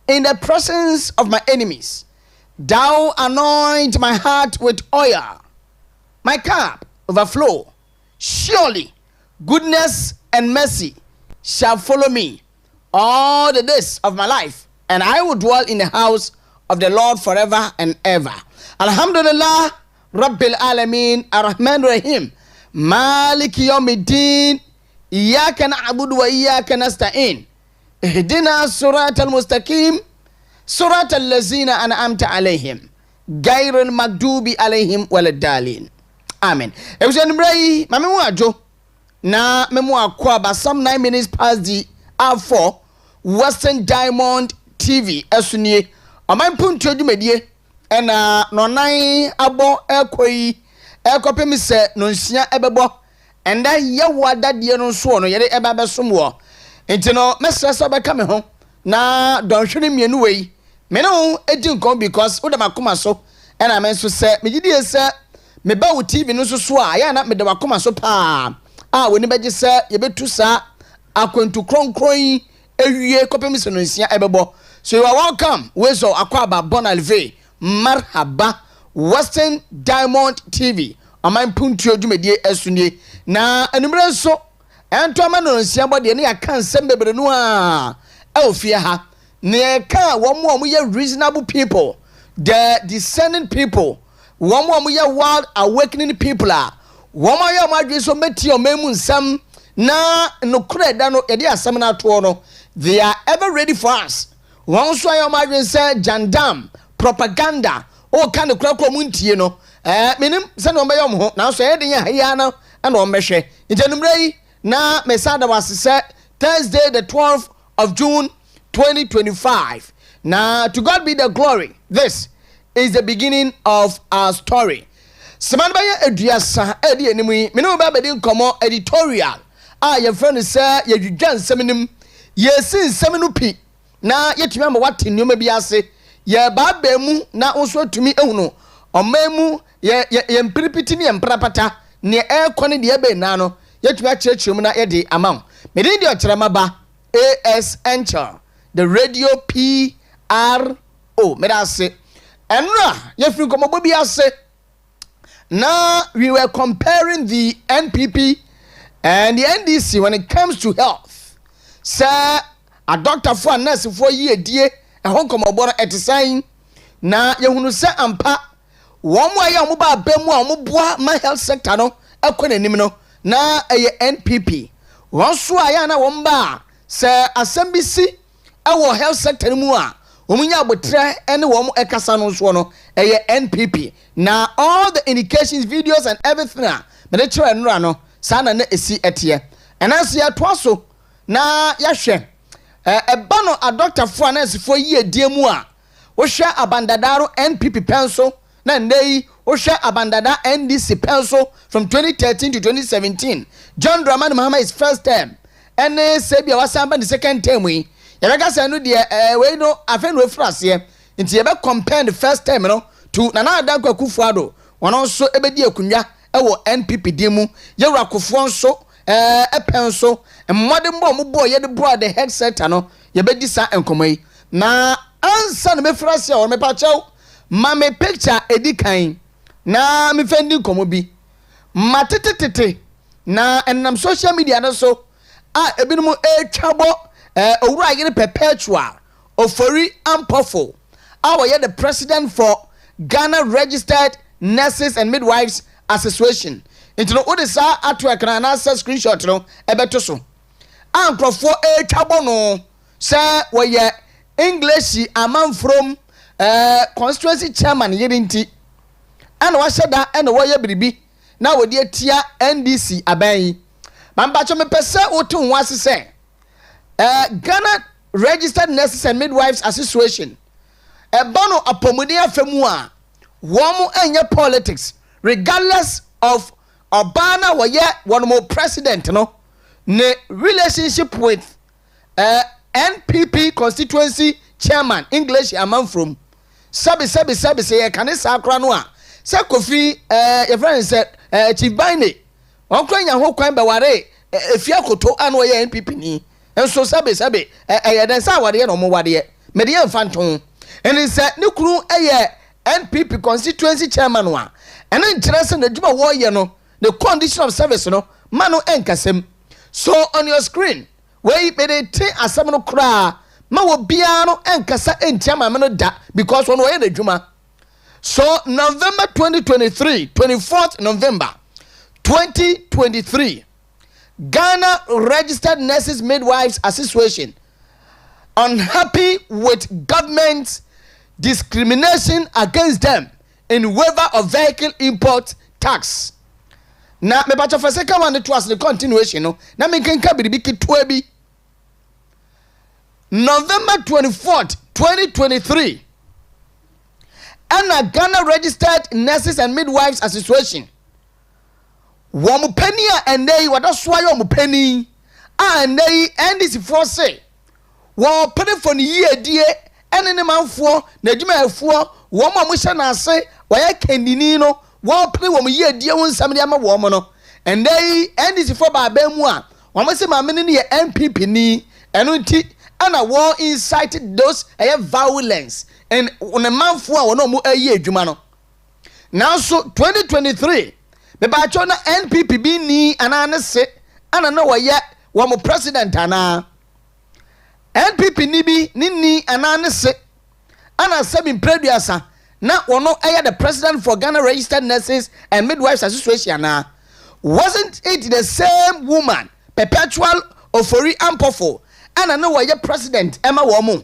in the presence of my enemies. Thou anoint my heart with oil. My cup overflow. Surely goodness and mercy shall follow me all the days of my life, and I will dwell in the house of the Lord forever and ever. Alhamdulillah Rabbil Alameen Ar-Rahman Rahim Maliki Yawmiddin Iyyaka na'budu wa iyyaka nasta'in Ihdina siratal mustaqim siratal ladzina an'amta alaihim ghayril maghdubi alaihim waladdallin. Amen. Ebusenumrai mame mu ajo na memu akwa ba some 9 minutes past the hour 4 Western Diamond TV esunie Oman Mpuntuo dwumadie ena nonan abo ekoyi ekopem se no nsia ebebo enda yewo adade no so no yere eba besomwo enti no mesresa beka me ho na donhwere mienu wei me no edi nkon because wo da makoma so ena me so se megidie se me ba wo TV no so a ya na me da makoma so pa a woni beje se ye betu sa akwantu kronkron ewie kopem se no nsia ebebo. So you are welcome. Wezo akwaba bonalve marhaba Western Diamond TV. Oman Mpuntuo dwumadie esunie na enumere so ento amano nsia bode ne aka nsem bebre no a ofie ha ne ka wo ye reasonable people, the discerning people, wo ye world awakening people a wo ye madwe so meti o memu nsam na nokure da no ye de asem na to no, they are ever ready for us. One so I imagine say jandam propaganda o kind of crack muntie no menim se no meyom ho na so e den ya na na o mehwe ntanumrei na mesada was say Thursday the 12th of June 2025. Now to God be the glory. This is the beginning of our story. Semanba ya eduasa edi enimu me no ba bedi nkomo editorial your friend say ye dwudwan semenim ye sin semenu pi na yetumi ama wate nyoma bi ase ye ba mu na onso tumi ehunu omemu ye mpiripiti ne mprapata ne ekone de ebe na no yetumi akyerɛkyerɛ na ye de amount me de Okyeremaba AS Enchill the radio PRO me da se enra ye firi komobo bi ase na we were comparing the NPP and the NDC when it comes to health. Sir, a doctor for a nurse for ye die a home comobora at the sign na yehunu se ampa one way ya muba bemu mubwa my health sector no ekone nim no na NPP one so aya na womba se asembisi ewo health sector mu a omunya abotre ene wo ekasa no so no NPP na all the indications videos and everything me de chere nra no sana na esi etie enanso ya toaso na ya hwe eba no a doctor for nurse for ye die mu a wo hwe abandadaro NPP penso na ndei wo hwe abandada NDC penso from 2013 to 2017 John Dramani Mahama is first term ene sebia wasamba the second term wi ya beka say no de we no afen we frase nti ye be compare the first term no to Nana Addo Akufo-Addo wono nso ebedi akunwa ewo NPP dimu yewura Akufo nso epenso mmode mbo mbo ye de bro the head center no ye bedi sa enkomai na ansa no me frase o me pa chew ma me picture edikan na me fendi komo bi matetetete na enam social media no so ebinumu etwabo owura yire perpetual ofori ampofo ye the president for Ghana Registered Nurses and Midwives Association. Into no odisa atwa kana na screenshot no ebeto so. Ankrofo etwabo no say we English among from constituency chairman yerinti. Ana wa sheda ena wo ye biribi na wo de tia NDC aban. Mambacho me pese otu ho asese. Ghana Registered Nurses and Midwives Association. Ebono apomuni afemu a womu enye politics regardless of Obana waye one more president no ne relationship with NPP constituency chairman English among from sabi say kanisa akra no a say Kofi your friend said Chibane onkwanya ho kwan be ware efia koto anu ye NPP ni enso sabi den sa ware no mo ware Median Phantom. And he said, no crew a NPP constituency chairman one. And interesting the Juma warrior no, the condition of service no, Mano Enkasem. So on your screen, where you made a tea as some cry, Mawo Biano Enkasa and Chamamano da because one way the Juma. So November 2023, 24th November 2023, Ghana Registered Nurses Midwives Association unhappy with government's discrimination against them in waiver of vehicle import tax. Now, me bacha for second one to us the continuation. No, now me can be the November 24th, 2023. And a Ghana Registered Nurses and Midwives Association. Wamu penny and they what that's why you penny and they and this for say. Wa penny for the year dear and in the man for Najima for Wama Mushana say why kendinino wa penny woman year dear one somebody am a woman and they and this for by Bemwa. One say my mini NPP ni and and a war incited those violence and on a man for no more a year jumano. Now so 2023 the bachona NPP be ni anana se and I know why yet one more president ana NPP ni bi ni anana se and I said in previous now one no the president for Ghana Registered Nurses and Midwives Association wasn't it the same woman perpetual Ofori Ampofo and I know why your president Emma Womu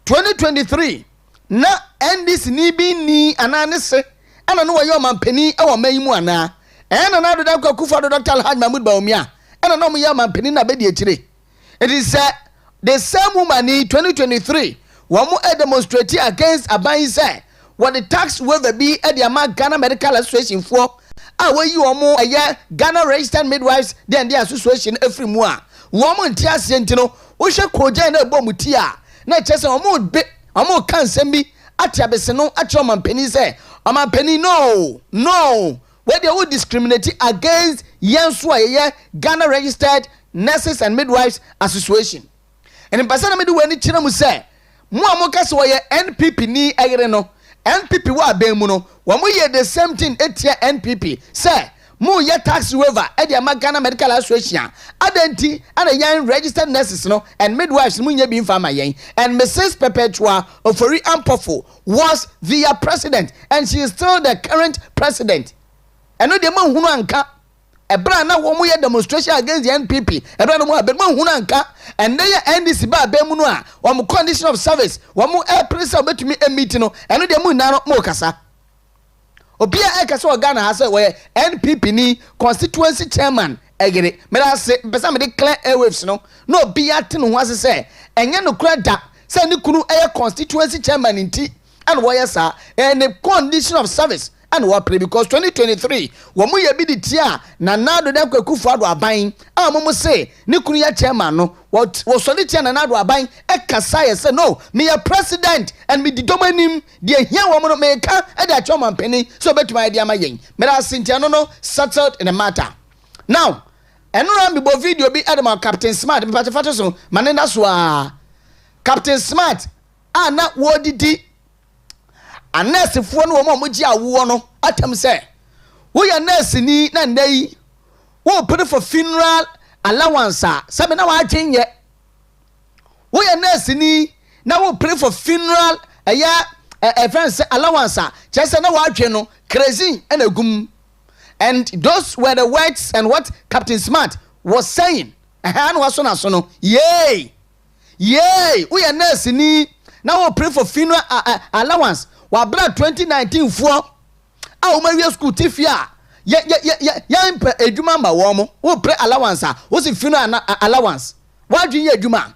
2023 na NDC ni bi ni anana se and I know why your man penny our main one and another Dr. Kufa Dr. Had Mahmoud Baumia and I know my man penny na bedi chire. It is the same woman in 2023 one more demonstrate against Abai say what the tax waiver be at the Ghana Medical Association for where you are more a Ghana Registered Midwives than the association every mois. Woman tia sentino we shall koja na bomutia na chese omo be omo kan sembi atiabese no atro penny say man penny no where they would discriminate against Yansua Ghana Registered Nurses and Midwives Association. And in Pasana Medu when Chinamu say, Muamokas were NPP ni no NPP wa bemuno, when we hear the same thing 8-year NPP say, Mu ye tax waiver at the Ghana Medical Association, Adenti and a young registered nurses no and midwives Munya bin Fama Yang and Mrs. Perpetua of Ofori Ampofo was their president and she is still the current president. And no demand Hunanka, a brand now one more demonstration against the NPP, a brand more but Hunanka, and they end this bar Bemunua, one more condition of service, one more air press about me a meeting, and no demand Mokasa. Obia Ekaso Ghana has a way NPP ni constituency chairman. Egere, may I say, but somebody clear airwaves no be acting was say, and you no credit, send you kunu air constituency chairman in tea, and why, sir, and the condition of service. And what play because 2023 when we be the tia na now the dem kwaku fado aban amomo say ni kunu ya chairman no what was solitaire na now aban e kasa say no me a president and me the domanim the here wo no me ka e da chairman penny so betuma idea ma yen me da Cynthia no settled in the matter now enura me bo video bi adam Captain Smart me pato so manena so Captain Smart na wodidi a nurse for no mo gi awo no atam say we ya nurse ni na ndai wo put for funeral allowance sabe na wa adwen ye we ya nurse ni na wo pray for funeral friends allowance just na wa adwen no crazy and agum and those were the words and what Captain Smart was saying and was on aso yay we ya nurse ni na wo pray for funeral allowance wa bra 2019 for a my school tifia ya eduma ma wo mo wo pre allowance wo si funeral allowance wa dwen ya eduma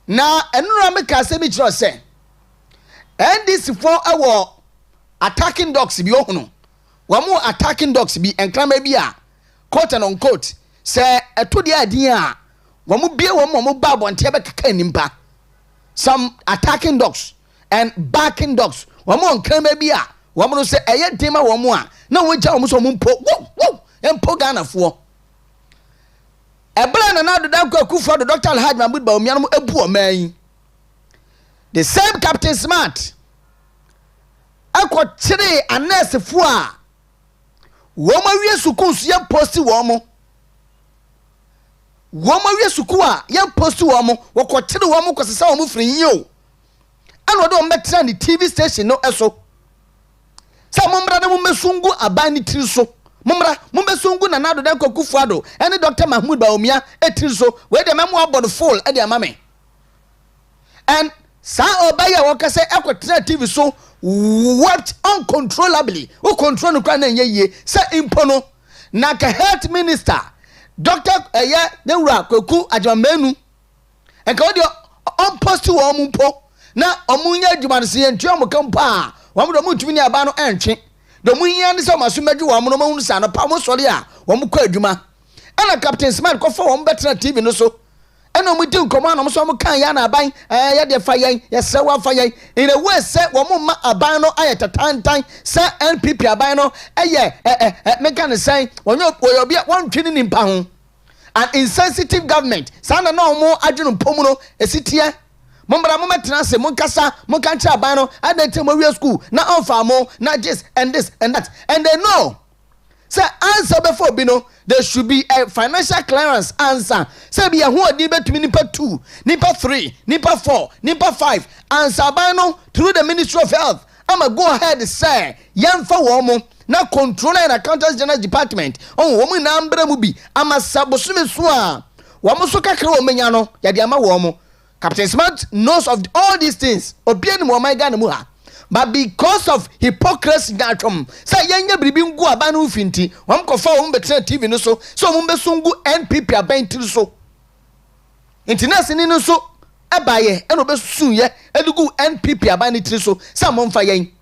na enura me ka se mi chiro se NDC for our attacking dogs bi ohunu wa mo attacking dogs bi enkrama bi a quote and unquote say eto de adin a wa mo bie wo mo ba bonte be kaka nimpa some attacking dogs and backing dogs wa mo enkrama bi a wa mo say eye tema wa mo a na wo ja wo so mo empo Ghana fo ebra na do da kwa kufa do Dr. Alhaji Mahmoud Baumia no ebu o man the same Captain Smart akɔkyere anɛsefo a wɔn awie sukuu so yɛ posti wɔn awie sukuu a yɛ posti wɔn wɔkɔkyere wɔn kɔsesa wɔn firi yie o ɛna ɔde wɔn bɛtena ne TV station no ɛso sɛ mommra de momɛsungu aban ne tiri so mommɛsungu Nana Addo Dankwa Akufo-Addo ɛne Dr. Mahmoud Bawumia etiri so wei de mɛmo abɔ no full ɛde ama me and saa ɔbɛyɛ a wɔka sɛ ɛkɔtena TV so wept uncontrollably o control no kwa na nyɛ yie sɛ impo no na ka health minister Dr. ne wura Kwaku Agyamanu enka wodi on post wo mu mpo na omunya adwuma no se yɛntua mo kampa a wo mo do mu ntumi ne aba no ɛntwe do mu hia ne sɛ maso madwu wo mo no mu sa no pa mo sɔre a wo mo kɔ adwuma ɛna Captain Smart kɔfa wo mo betena TV no so ɛna mo di nkɔmɔ na mo so mo kan ya na aban yɛ de fa yɛn yɛ sɛ wa fa yɛn in a way sɛ wo mo ma aban no ayɛ tatantan sɛ NPP aban no ɛyɛ meka ne sɛn wɔyɛ obi a wɔntwe ne nimpa ho an insensitive government saa na mo adwene mpom no esitie mombra mo metena se mo kasa mo kan kye aban no adente mo wie school na onfa mo na this and that and they know say answer before bi no there should be a financial clearance answer say be ho odi betumi nipa 2 nipa 3 nipa 4 nipa 5 answer aban no through the Ministry of Health I'ma go ahead say yemfa wo mo na controller and accountants general department on wo mo na mbra mu bi ama sabosome so a wo mo so kakra wo menya no yade ama wo mo. Captain Smart knows of all these things obiani mo my Ghana mu ha but because of hypocrisy datwom say yenya bribi ngu aba no finti wo mo kofa wo mo betena TV no so mo besungu NPP aban tiri so international ni no so abaye eno besun ye edugu NPP aban ni tiri so say mo mfa yen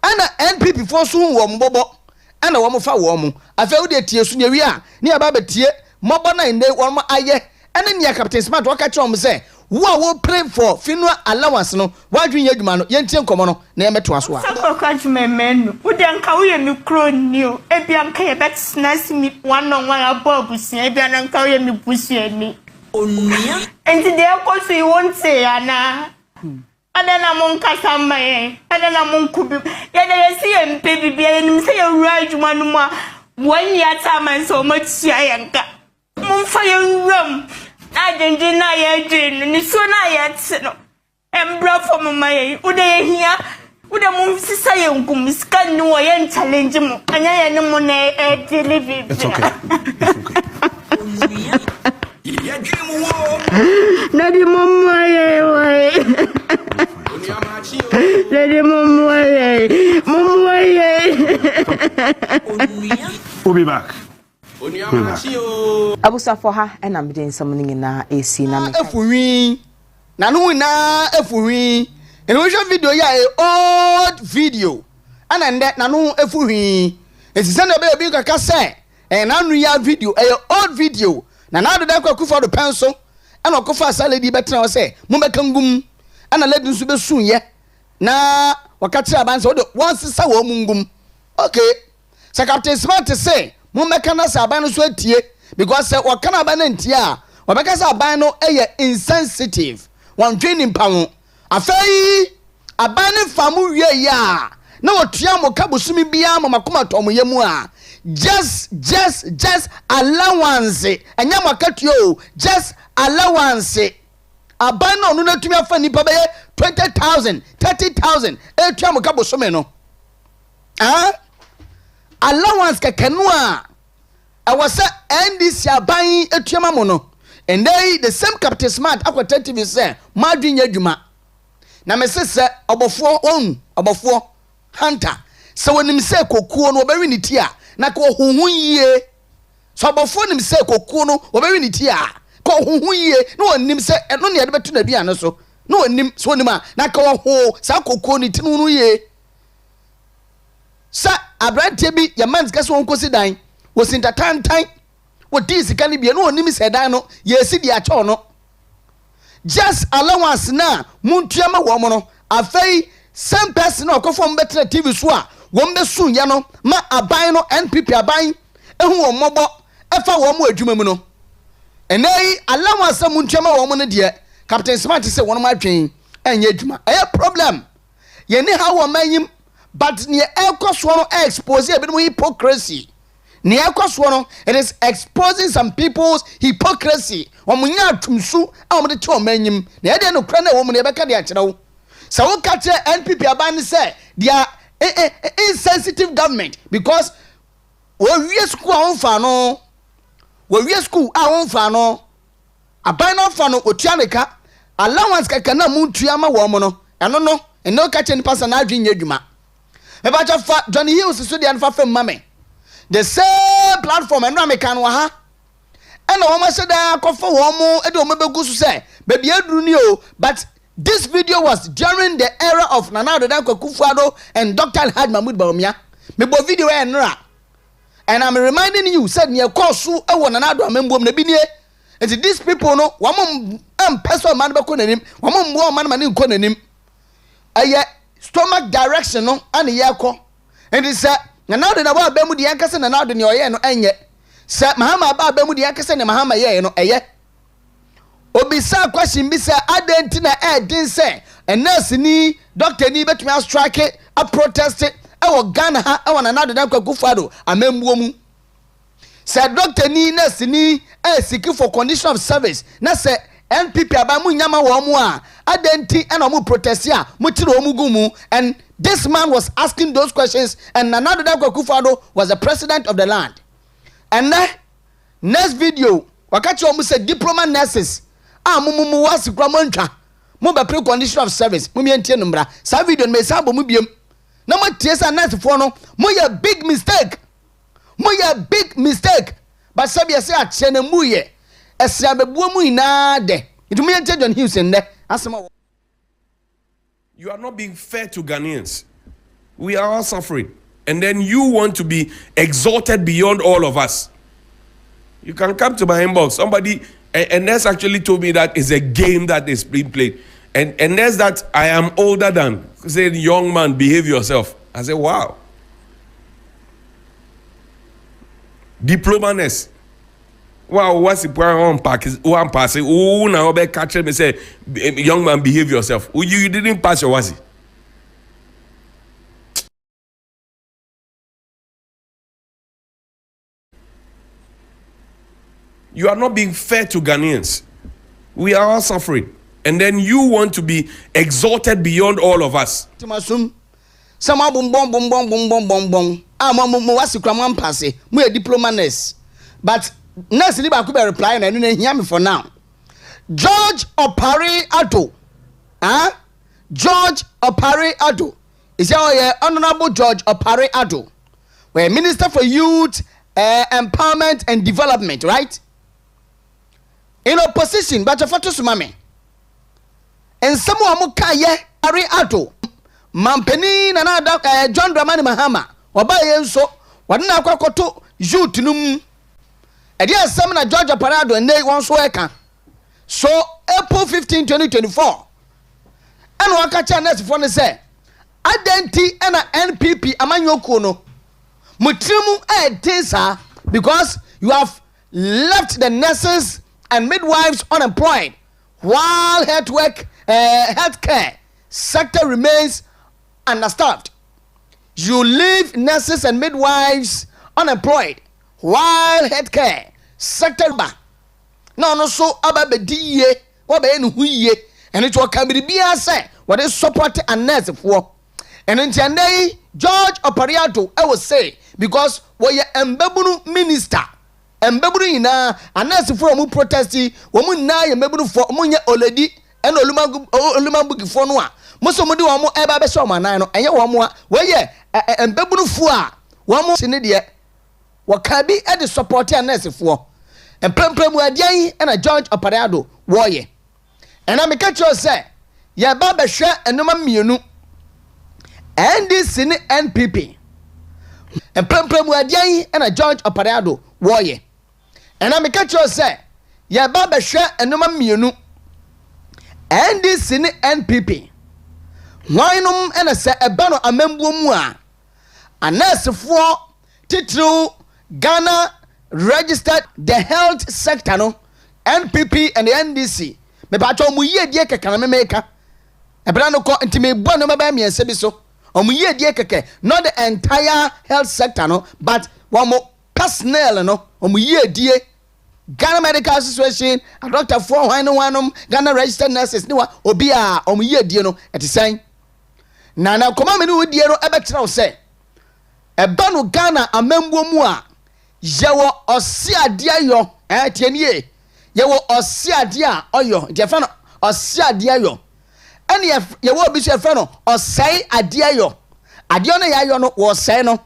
ana NPP fo so wo mo bobo ana wo mo fa wo mo afa wo de tie so ne wi a ne aba betie mobo na inde wo mo aye ene ne Captain Smart wo ka kire wo say wo pray for funeral allowance no wadwen ye adwuma no yentie nkomo no na ye meto aso a sakokadwuma menu wo de nka wo ye mi kro ni o ebia nka ye betina simi one on one abusia ebia nka wo ye mi busia ni onua enti de akoso yi won say ana adana mon kasa mai adana mon kubi ye de ye si ye mpe bibia ye nim say ye wura adwuma no mu a won ya ta man so ma tia ye nka mon fa ye wuram ajenje na ye jin ni so na ye tno embra for my ude ye hia ude mo sisa ye ngum scan ni wo ye challenge mo anya ye ni mo na deliver it's okay na di mo ye wai na di mo ye we'll be back. Abusa for her and I'm doing something na AC na efuwi na no na efuwi and we show video ya old video and then na no efuwi esi send be bi kaka say and na no ya video old video na Nana Addo Dankwa Akufo-Addo pencil and okofa saladi betra o say mo beka ngum ana lady nso be sun ye na wakatira ban so won sisa wo mungum okay so Captain Smart say mo meka na saban no so atie because wakana ba na ntie a wabeka saban no insensitive wan twini mpa ho afei aban ne famu wie ya na wotua mo kabusumi bia mo makoma tomu yemu a just allowance enya makatuo just allowance aban no no tumi afa nipa be 20,000 30,000 etua mo kabusumi no allowance kakanu a awasa NDC aban etuama mo no and they the same Captain Smart akwata TV say madwin adwuma na mesese obofo hunter so wonim say kokuo no obawi ni ti a na ko huhun yie so obofo nim say kokuo no obawi ni ti a ko huhun yie no wonim say no ne betu na bia no so no wonim so wonim a na ko ho sa kokuo ni tinu no yie sa abrante bi ya mans kase won kosi dan wo sinta tantan wo disika ni bia no wonim say dan no ye si dia cho no just allowance na muntuama wo mo no afei some person okofo mbetre TV so a wo mbesun ya no ma aban no NPP aban ehu wo mobo efa wo mo adwuma mu no enei allowance muntuama wo mo no de Captain Smart say won ma adwen enye adwuma a problem ye ne how amanyim but ne ekoso no expose e bi no hypocrisy ne ekoso no it is exposing some people's hypocrisy omunya atumsu a omde te omanyim na ye de no kra na wo mu ne beka de a kire wo so wo ka che NPP aban say they are insensitive government because wo wie school a wonfa no wo wie school a wonfa no aban no fa no otuaneka allowance kaka na muntu ama wo mo no eno no eno ka che ni pastor na adwen adwuma me ba cha fa Johnny Hills so de an fa fam mame the same platform eno ameka no ha ena wo ma se da akofo wo mo e de wo mebegu so say baby aduru ni o but this video was during the era of Nana Addo Akufo-Addo and Dr. Alhaji Mahmood Bawumia. Me bo video enra. And I'm reminding you said near course e wo Nana Addo amembo na bi nie. And these people no wamom person man be ko nanim, wamom bo man man ko nanim. Aye stomach direction no and ye ko. And it say Nana Addo na ba mu di yankase Nana Addo ne oye no enye. Say Mahama ba mu di yankase ne Mahama ye no eye. Obisa question bi say adenti na edin say and nurse ni doctor ni betumi strike a protest e wo Ghana ha e wona na Addo Akufo-Addo amembuo mu say doctor ni nurse ni seeking for condition of service na say NPP aba mu nyama wo mu a adenti e na mu protest a mu tire wo mu gumu and this man was asking those questions and Nana Addo Akufo-Addo was the president of the land and next video wakachi wo mu say diploma nurses mumu wasi kwa montwa mo be pre condition of service mo mientie no mbra sa video me sa bo mu biem na mo tie sa nurse for no mo ya big mistake but sabi say a che na mu ye esia bebuo mu ina de itu mo yente John Hughes nde asema you are not being fair to Ghanaians. We are all suffering and then you want to be exalted beyond all of us. You can come to my inbox. Somebody and Ness actually told me that it's a game that is being played. And Ness that I am older than. Said, young man, behave yourself. I said, wow. Diploma Ness. Wow, what's the one pack? One pass. Oh, now be catch me say, young man, behave yourself. You didn't pass your wasi. You are not being fair to Ghanaians. We are all suffering. And then you want to be exalted beyond all of us. Timasum. Sama bum bum. Mo wasi kwa mpasse. Mo a diploma nurse. But nurse ni ba ku be reply na no hear me for now. George Opare Addo. George Opare Addo. Is your honorable George Opare Addo. We're Minister for Youth Empowerment and Development, right? In opposition, but your photos, mammy. And someone mukaye Ari Addo. Mampeni na John Dramani Mahama. Obaye so wadina kwa koto youth num. Edia semina George Opare Addo and they want so eka. So April 15, 2024. And wakacha next phone say Adenti ena NPP amanyoku no. Mutrimu tesa because you have left the nurses and midwives unemployed while healthcare sector remains understaffed. You leave nurses and midwives unemployed while healthcare sector no so ababediye wabe nhuye and it will come be say what is support and nurse for and in George Opare Addo I will say because we are embebunu minister embebunu ina anase for mu protesti wo mu na ye embebunu for mu nye oledi en olumagu gifo no a muso mu di wo mu eba be so manan no enye wo mu a we ye embebunu fu a wo mu sine de wo ka bi e de support anase for emprempren mu adian na George Opare Addo wo ye ena me ka cho say ye ba be hwe enoma mienu NDC ni NPP emprempren mu adian na George Opare Addo wo ye ena me ka cho say ye ba be hwe enoma mienu NDC ni NPP wanum ena se eba no amembuo mu a anasefo titru Ghana registered the health sector no NPP and the NDC me ba cho mu ye die keka na me meka ebra no ko ntime bu no maba miense bi so omuye die keke not the entire health sector no but one more personnel no omuye die Ghana Medical Association a doctor for one Ghana registered nurses ni wa obi a omuye die no etisan na koma me ni wodie no ebetra wo se eba no Ghana amambo mu a yewo osi ade ayo tie nie yewo osi ade a oyo je fa no osi ade ayo ene yewo obi se fa no osai ade ayo ade no ya ayo no wo sai no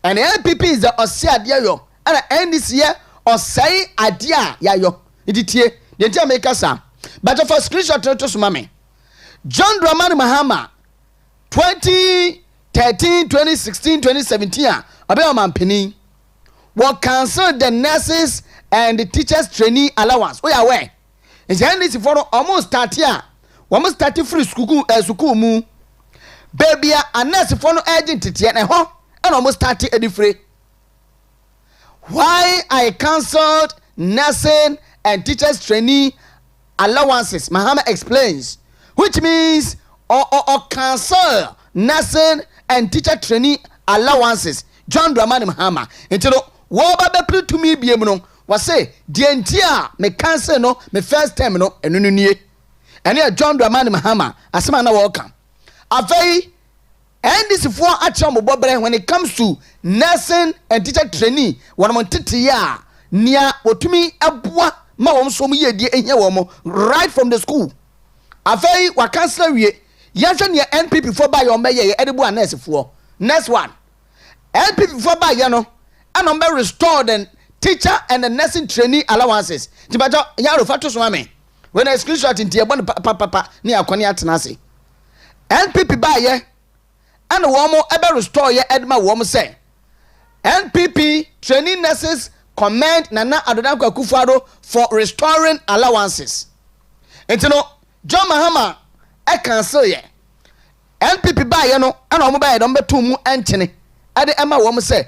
and NPP is the osi ade ayo and NDC ye osai ade a ya ayo iditie de ntia make sa but for screenshot to so mame John Dramani Mahama 2013 2016 2017 obe Oman Mpuntuo will cancel the nurses and the teachers trainee allowance. We are aware. It's NDC for almost 30 years. Almost 30 free school mu. Baby a nurse for no agent and almost 30 edi free. Why I cancelled nursing and teachers trainee allowances? Mahama explains, which means or cancel nursing and teacher trainee allowances. John Dramani Mahama until wo ba be put to me biem no was say the entia me cancel no me first time no enu no nie ene John Dramani Mahama asema na wo ka afei and this for atcha mo bobre when it comes to nursing and teacher trainee one mo tete ya nia otumi aboa ma wo so mo ye die ehia wo mo right from the school afei wa cancel wie ya hwe ne NPP for ba yo meye edebo nurse for next one NPP for ba ye no and restore the teacher and the nursing trainee allowances. Tibajo yaro fatu so mame. When I screenshot in tiabon papa ni akwani atenase. NPP ba ye and wo mo ebe restore ye edma wo mo say. NPP trainee nurses commend Nana Addo Akufo-Addo for restoring allowances. Entino John Mahama e cancel ye. NPP ba ye no and wo mo ba ye don betu mu enchene. Ade ema wo mo say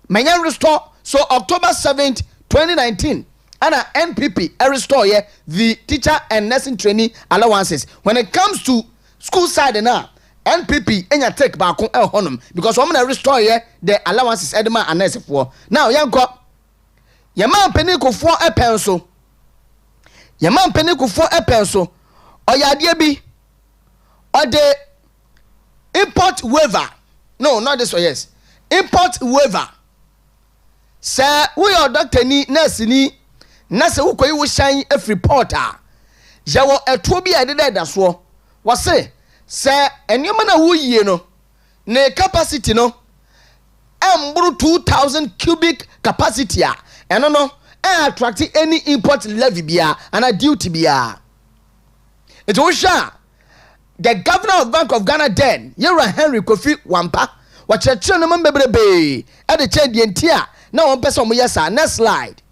Manya restore so October 7th 2019 and NPP restore the teacher and nursing trainee allowances. When it comes to school side now NPP enya take back on honum because woman restore the allowances edema and nurse for now yanko yaman peniko for a pencil yaman peniko for a pencil or ya bi or the import waiver no not this one yes import waiver. Sir, we are doctor ni nurse ni nurse who koyi wo shine every reporter. Jawo eto bi adeda da so. Wo say sir enyoma na wo yie no ne capacity no emburu 2000 cubic capacity a eno no attract any import levy bia and a duty bia. It was sure the governor of Bank of Ghana then Yera Henry Kofi Wampa wa chechire no membebrebe e de che die ntia na one person mo yesa next slide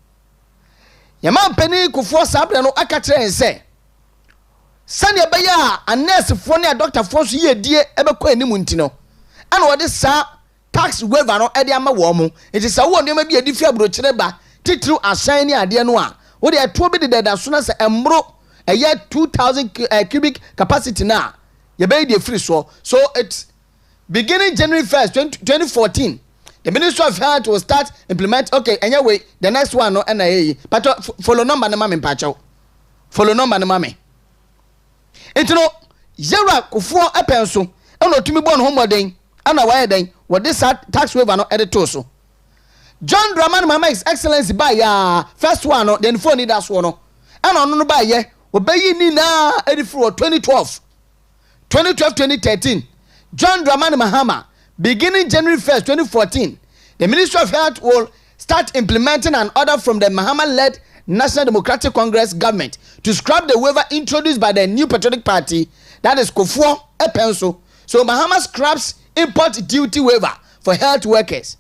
yaman pani kufo sabre no aka kire nse sane be ya a nurse fo ne a doctor fo so ye die e be kwa animu ntino ana wo de sa tax waiver no e de ama wo mo enti sa wo ne ma bi edi fi abro kire ba titru asan ne ade no a wo de eto bi de da so na se embro eye 2000 cubic capacity na ye be de free so it's beginning January 1st 2014 the Ministry of Health will start implement. Okay, anyway, the next one no NIA. But follow number na mame mpacho. Follow number na mame. Enti no Yera Kufuor epenso. E no tumi bon homoden. Ana waye den. What this tax waiver no edit so. John Dramani Mahama His Excellency ba ya first one no then phone that so no. Ana no ba ye obayi ni na edit for 2012. 2013. John Dramani Mahama beginning January 1st, 2014, the Ministry of Health will start implementing an order from the Mahama-led National Democratic Congress government to scrap the waiver introduced by the New Patriotic Party, that is Kufuor Epenso. So Mahama scraps import duty waiver for health workers.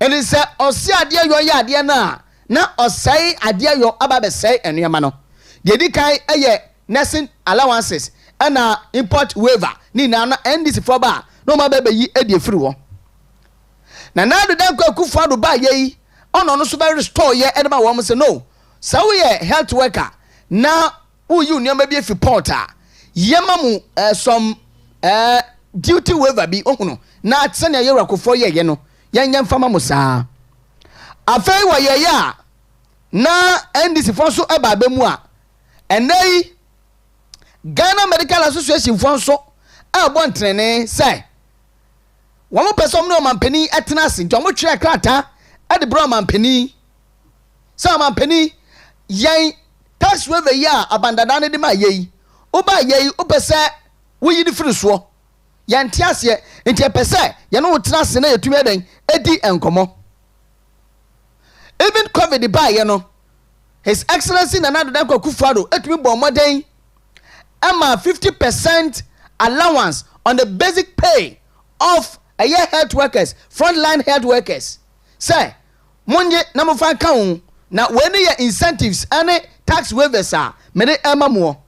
And it said, Osi adia yo ya adia na osai adia yo ababe say enuyama no. The edikai eye nursing allowances and import waiver ni na NDC for ba no ma bebe yi edi free wo na Addo Akufo-Addo ba ye ono no so be restore ye edema wo mo say no so we health worker na who you nyama bi fi porta yemamu some duty waiver bi ohuno na tsene ye rakofo ye no yenya mfama mo saa afei wa ye ya na NDC fo so eba abemu a enei Ghana Medical Association fo so abo ntrene say womo person no mampani etena ase nti omo twa krata e de bro mampani say mampani yen tax waiver ya abandada ne de ma yei oba yei opese wo yi di firi so yɛnte aseɛ nti ɛpɛ yɛne wo tena ase na yɛtumi adan edi enkomo even COVID ba yɛ no His Excellency Nana Addo Dankwa Akufo-Addo etumi bɔ mmɔden ama 50% allowance on the basic pay of health workers, frontline health workers. Say monye na mo fa ka ho na when ye incentives ane tax waivers a mede ema mo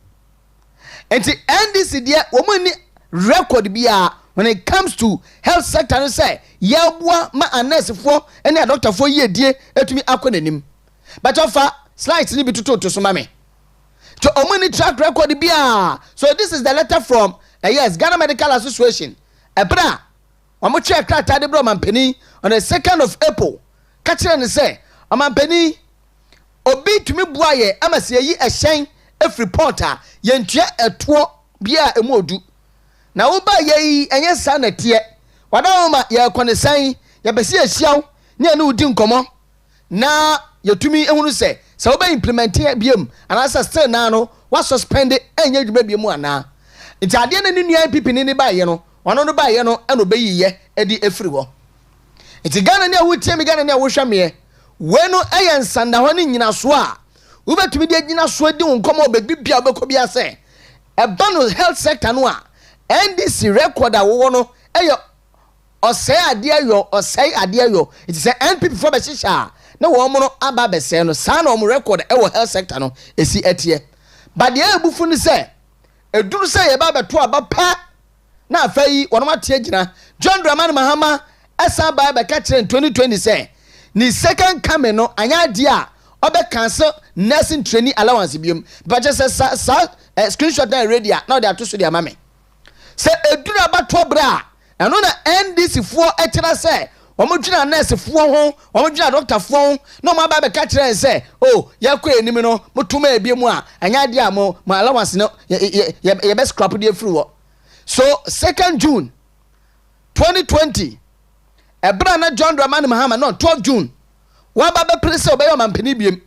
enti NDC de wo mo ni record bia when it comes to health sector no say yeboa ma anesefo ene a doctorfo yedie etumi akonanim but ofa slides ni bituto so mame to omani track record bia. So this is the letter from yes Ghana Medical Association ebra wamo check krata de bro mampani on the 2nd of April catch and say mampani obi tumi bua ye amase yi ehyen every porter yentua eto bia emodu na wo ba ye enye sa na tie wada ma ye konesan ye besi ehyiaw ne ane udi nkomo na yetumi ehunu se wo ba implement biem anasa still na no wa suspend enye dwuma biem ana nti ade na ne nua pipi ne ba ye no wano no ba ye no eno be yiye edi efiri wo nti Ghana ne awotie mi Ghana ne awohwame wenu eyen sanda ho ne nyina so a wo betumi de nyina so di nkomo be bibia obekobia se ebano health sector no a NDC record a wo no eyo osei ade ayo it is NPP for be shisha na wo mo no aba be se no sa na wo record e wo health sector no esi etie but the ebufu ni se eduru se ye ba beto aba pa na afai wono mate agina John Dramani Mahama esa ba be ka kire 2020 say ni second coming no anya ade a obe cancel nursing training allowance biom but just screenshot na radio now they are to so dia mame say eduru aba to bra eno na NDC fo etena say omo dwuna nurse fo ho omo dwuna doctor fo ho no ma ba be ka kire say oh yakọ enim no mutuma ebiemu a anya ade a mo allowance no ye be scrap de free wo. So 2nd June 2020 ebra na John Dramani Mahama no 12 June wa ba be place obeyo mampani biem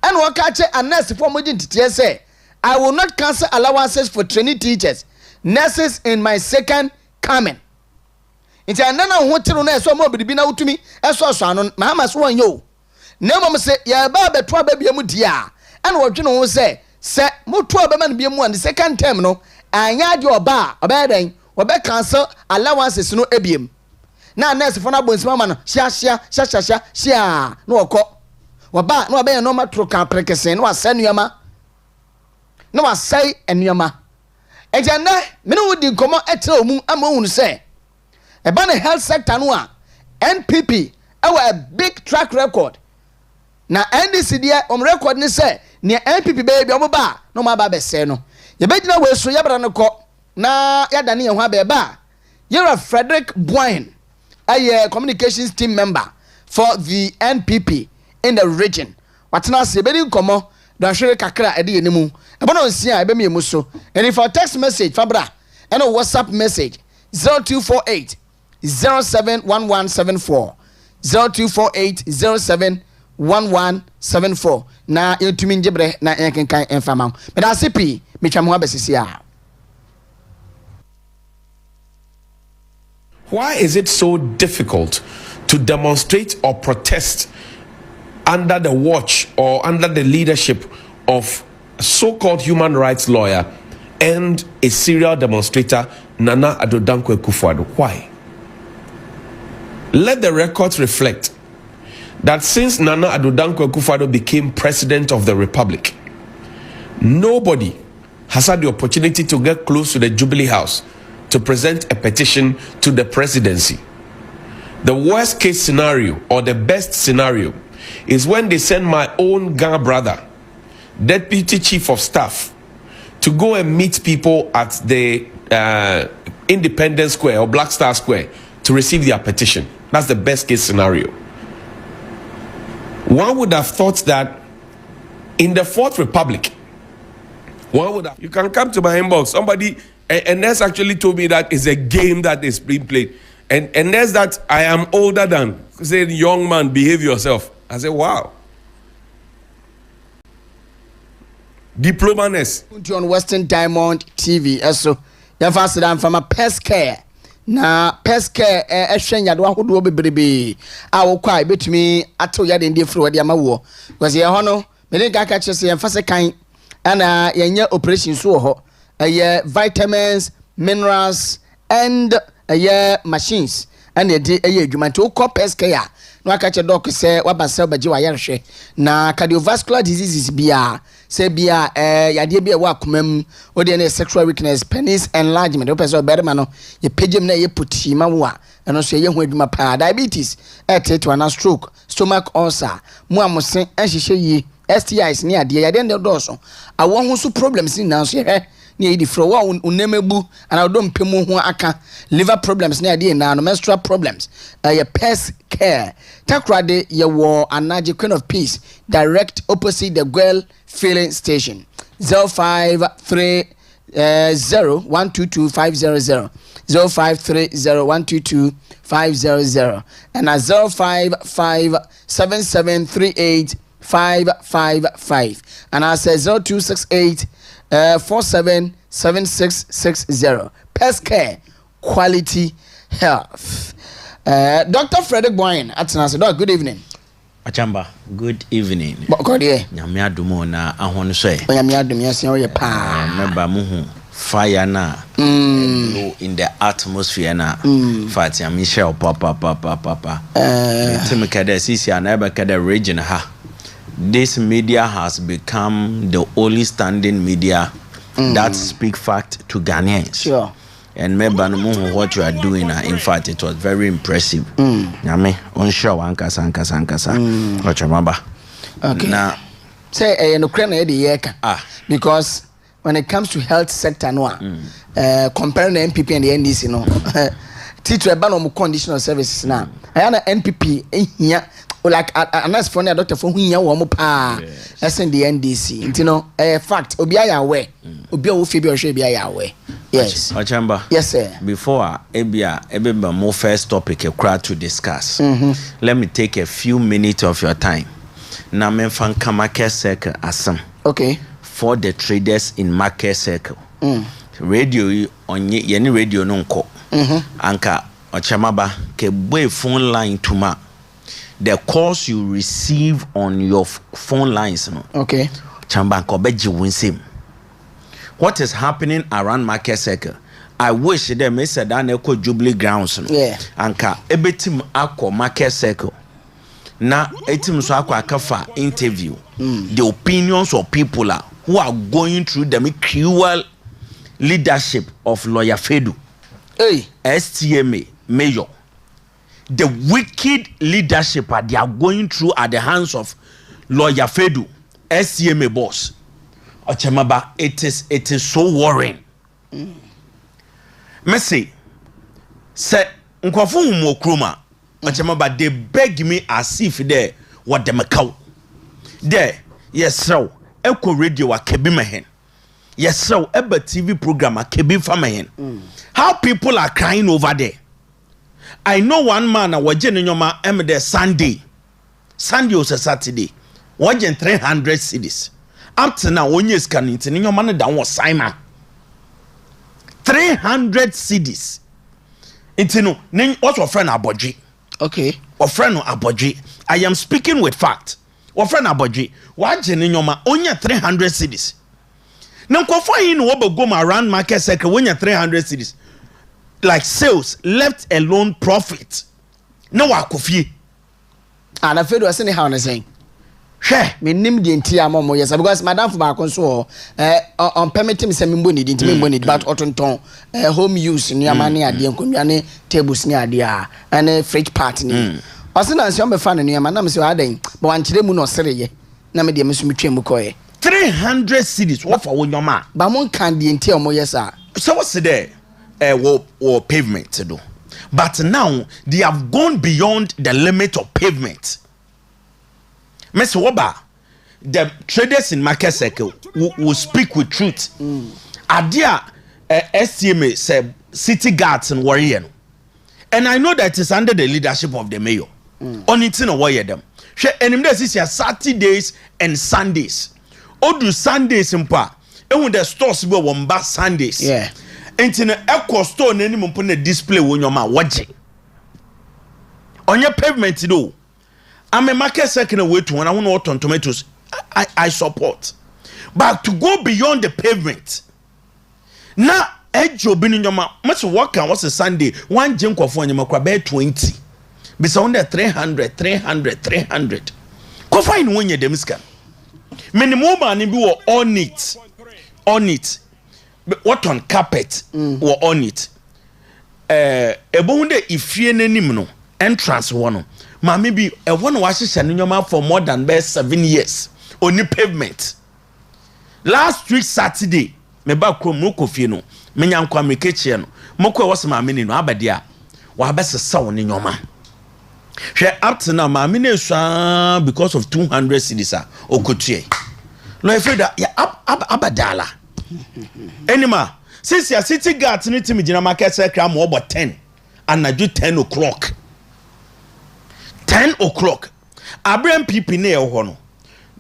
and wo ka che nurse for mo gintitie say I will not cancel allowances for trainee teachers nurses in my second coming. Nti anana ho tiro na eso mo bibi na wutumi eso so ano Mahama so won yo na mom say ya ba beto aba biem dia and wo dwene ho say se moto aba man biem an the second term no anya de oba den obe cancel allowances no ebiem na nurse for na bonsima ma no hia no okọ oba no oba ye no matro kan prekesen no asanuama no asai enuama ejana me no wodi nkomo etre omu amahunu se eba na health sector no a NPP a big track record na NDC dia record ni se ne NPP baby omoba no ma ba be se no ye begina we so yabra no ko na yadane ye ho abeba you're Frederick Boyne a communications team member for the NPP in the region watena se bedi nkomo don hwere kakra ede ye nimu ebo no nsia ebe me so and for text message fabra and a WhatsApp message 0248 071174 0248 071174 na yetumi njebre na yenkenkan enfama but asipi metwam ho abesisia. Why is it so difficult to demonstrate or protest under the watch or under the leadership of a so-called human rights lawyer and a serial demonstrator, Nana Addo Dankwa Akufo-Addo? Why? Let the records reflect that since Nana Addo Dankwa Akufo-Addo became president of the Republic, nobody has had the opportunity to get close to the Jubilee House to present a petition to the presidency. The worst case scenario or the best scenario is when they send my own Ghana brother, Deputy Chief of Staff, to go and meet people at the Independence Square or Black Star Square to receive their petition. That's the best case scenario. One would have thought that in the Fourth Republic, you can come to my inbox. Somebody, and Ness actually told me that it's a game that is being played. And Ness that I am older than, said, young man, behave yourself. I said, wow. Diploma Ness. On Western Diamond TV, so you're faster than from a pest care. Na pest care ehwen yado ahodo bebrebe a wo kwai betumi ato yade ndi fro wade amawo because ye ho no me den ka chese ye mfase kan ana yenye operation so ho ye vitamins, minerals and machines and ye adwuma to ko pest care no aka che doc say wabasel baje wa yerhwe na cardiovascular diseases bia say bia yade bia wa komam o de na sexual weakness, penis enlargement o person berma no ye pagem na ye puti ma wo a eno so ye ho adwuma pa diabetes to na stroke, stomach ulcer, mo amose enhihye yi STIs ni ade yade ndo doso awo ho so problems ni na so ye ni edi fro wa unemebu ana odom pemu ho aka liver problems ni ade na no menstrual problems ye pest care Takoradi ye wo Anaje Queen of Peace direct opposite the Gwel filling station 0530122500 0530122500 and 055773855 and I say 0268 477660 pest care quality health. Dr. Frederick Boyne atena Doc, good evening. Achamba, good evening. Bokode nyame adumo na ahonu so e nyame adum yesi o ye pa member muhu fire na blow in the atmosphere na fat ya Michelle papa tim kada sisi anaba kada region ha. This media has become the only standing media that speak fact to Ghanaians. Sure. And member what you are doing, in fact, it was very impressive. Yame, on show ankasa. Okyeremaba. Okay. Now, say no krena the yeka. Because when it comes to health sector no comparing the NPP and the NDC no teacher ban on conditional services now. I am NPP here like unless for a doctor for who ya wo mo pa SN the NDC. You know, fact obi aya aware. Obi o fi bi o hwe bi aya aware. Yes. Ochamba. Yes, sir. Before ebeba more first topic Accra to discuss. Let me take a few minutes of your time. Na men fan market circle asam. Okay. For the traders in market circle. Radio on any radio no nko. Anka Okyeremaba ke boy phone line to ma. The calls you receive on your phone lines no. Okay. Chamba ko beji winsem. What is happening around market circle? I wish them may say that echo Jubilee grounds. Yeah. Anka ebetim akko market circle. Na etim so akko akafa interview. The opinions of people who are going through the cruel leadership of Lawyer Fedu. Hey. STMA mayor. The wicked leadership they are going through at the hands of Lawyer Fedu, STMA boss. Okyeremaba, it is so worrying. Messi said nkofo humo kroma. Okyeremaba, they beg me as if they what them cow. There, yes so Echo Radio wa kebi mehen. Yes so Eba TV program a kebi famehen. How people are crying over there. I know one man a wajen nyoma there Sunday was a Saturday. Wajen 300 cedis. Up to now, when you scan it, your money down was Simon 300 cedis. It's no name. What's your friend Aboji? Okay, or friend Aboji. I am speaking with fact. Or friend Aboji, watch in your ma only 300 cedis. Now, confine in what go around market circle when you're 300 cedis. Like sales, left alone profit. No, I could feel. And I feel was anyhow and saying. She me nim di ntia momo yes because madam for back so on permitting me mboni di ntimi mboni but otonton home use ni amane ade nkonwa ne tables ni ade a ane fridge part ni o se na nsi o me fa ne ni ama na me se adan but wan kire mu no sereye na me de me so metwe mu koye 300 cities what for when your man but mon can the enti omo yesa so what's there or pavement to do but now they have gone beyond the limit of pavement. Mr. Woba, the traders in market circle will speak with truth. Adia STMA said city guards and warrior. And I know that it's under the leadership of the mayor. On it in a warrior them. And in this is Saturdays and Sundays. Or do Sundays in pa. And when the stores go on back Sundays. Yeah. And in a echo store and any put a display when your man watching. On your pavement though. I'm a market second away to when I want to on tomatoes. I support. But to go beyond the pavement. Now, edge your bin in your mouth. Much work and what's a Sunday? One junk of one you make 20. Be under 300. Go find when you're demiscan. Many more money be on it. But what on carpet or on it? Ebonde if you no entrance one. Mami be a one washes in your mouth for more than best 7 years. Only pavement. Last week Saturday, me ba krom no kofi no. Me nyankwa me kechi no. Moko was ma me no abadia. Wa best saw ni nyoma. She up to now ma me no because of 200 cedis okotie. No I feel that ya abadala. Anima, since your city guards need to me jina market circle mo about 10 and I do 10 o'clock. 10 o'clock. Abraham people near Hono.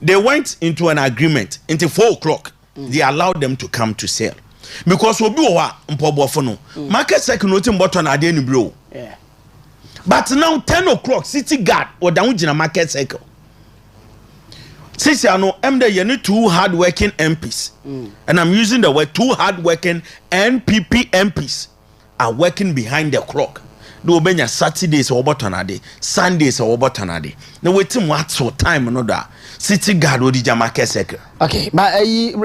They went into an agreement until 4 o'clock. They allowed them to come to sell. Because we do market circle nothing but on a day bro. Yeah. But now 10 o'clock, city guard or down in a market circle. Since I know you need 2 hardworking MPs. And I'm using the word 2 hardworking NPP MPs are working behind the clock. Do benya Saturdays or Botanade, Sundays or Botanade. No waiting what so time another. City guard or the market circle. Okay, but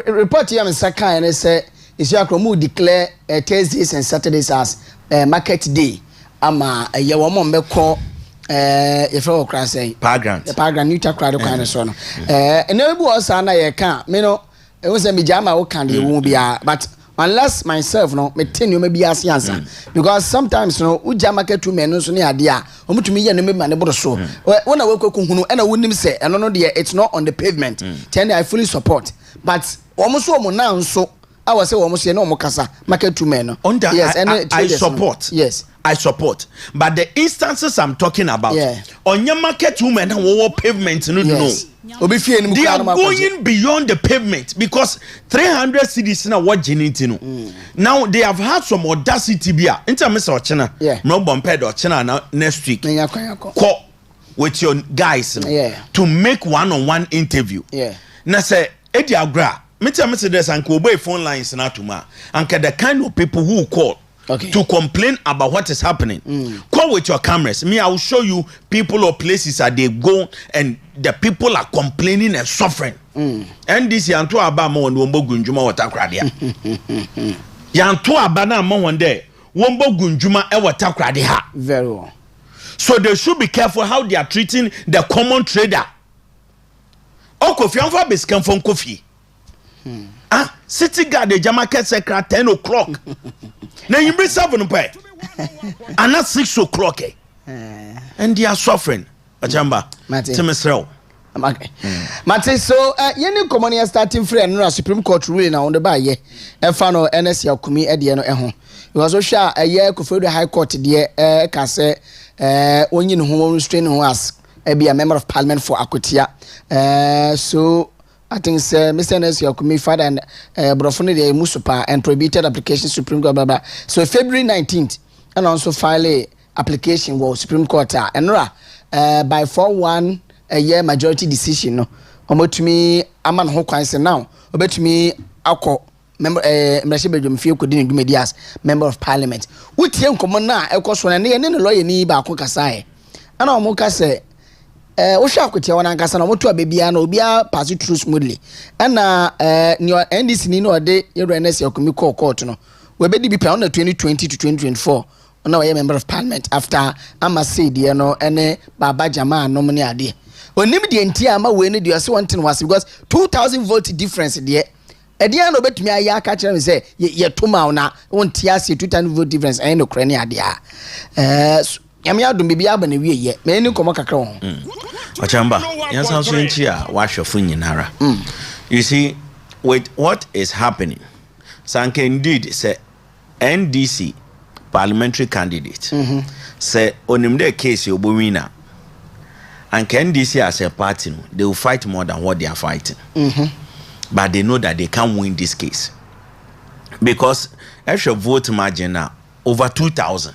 report here in Saka and say is your Kromu declare Thursdays and Saturdays as market day. Ama a woman be call if I can say Paragrant. The paragrant new Takoradi kind of son. And no was ana ye can me no it was a mijama o can won't be but unless myself no me ten you maybe as answer because sometimes no uja market to me no so ne ade a omutumi ye no me ma ne bodo so when I work hunu and I wouldn't say and no there it's not on the pavement ten I fully support but almost so now so I was say almost no mo kasa market to me no yes and I support yes I support but the instances I'm talking about on your market women and pavement no yes. They are going beyond the pavement because 300 cities now what generating now they have had some audacity bia into Mr. Ochena no bomped Ochena now next week call with your guys to make one-on-one interview now say Eddie Agra Mr. this and Kobe phone lines now to ma and the kind of people who call to complain about what is happening. Call with your cameras. Me, I will show you people or places that they go and the people are complaining and suffering. And this yanto abama on wombo gunjuma or Takoradi. Yanto abana mo one day wombo gunjuma e Takoradi ha. Very well. So they should be careful how they are treating the common trader. Oh, Kofi Anfa Biskan from Kofi. City guard the Jamaica Secret 10 o'clock. Now you bring 7 pay. And not 6 o'clock. And they are suffering. Ajamba. Timesrel. Mate, so any common starting free and Supreme Court ruling now on the bar ye. And final NS Yakumi at the end of because Osha a year could the High Court dear can say only who restrain who ask be a member of Parliament for Akutia. So I think Mr. N.S. Yakumi father and Brofoni de Musupa and prohibited application Supreme Court blah blah. So February 19th and also file a application was Supreme Court and by 4-1 a year majority decision no. Omo to me aman ho kwanse now. Obe to me akọ member Mrashibedum fie kodin dumedias member of Parliament. Wutie nkomo na ekoso na ne lawyer ni ba ko kasae. Ana omo ka say Osha Kutia one ankasa na moto abebia na obia pass through smoothly. And your NDC ni no de your NS Yakumi court no. We be di on the 2020 to 2024. On our member of Parliament after Ama said you know ene Baba Jama no money ade. onim de ntia ama we ne de ase wonten was because 2000 vote difference de edia no betumi aya aka kire me say ye toma na wontia ase 2000 vote difference en no kra ne ade a yame adom bibia aba na wie ye me ni komo kakra ho Ochamba yansan so nchi a wahwefo nyinara you see with what is happening sanke indeed say NDC parliamentary candidate say onimde case obowina and NDC as a party they will fight more than what they are fighting but they know that they can't win this case because extra vote margin now over 2,000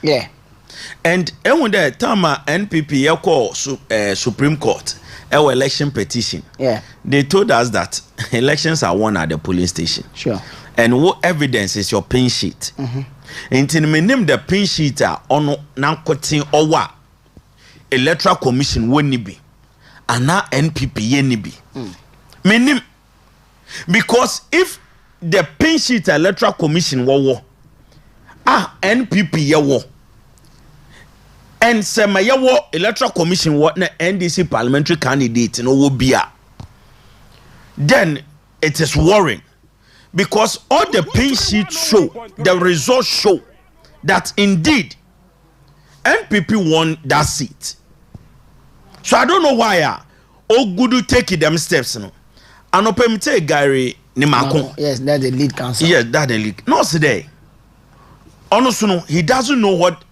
and when the time NPP call Supreme Court our election petition they told us that elections are won at the polling station and what evidence is your pin sheet until me name the pin sheet on now cutting or electoral commission woni bi ana NPP yeni bi menim because if the pin sheet electoral commission wo NPP ye wo and sema ye wo electoral commission wo na NDC parliamentary candidate no wo bia then it is worrying because all the pin sheets show the results show that indeed NPP won that seat. So I don't know why Ogudu take them steps no. Anopemte Gary Nimako. Yes, that's the lead council. Yes, that's the lead. No today. Honestly, he doesn't know what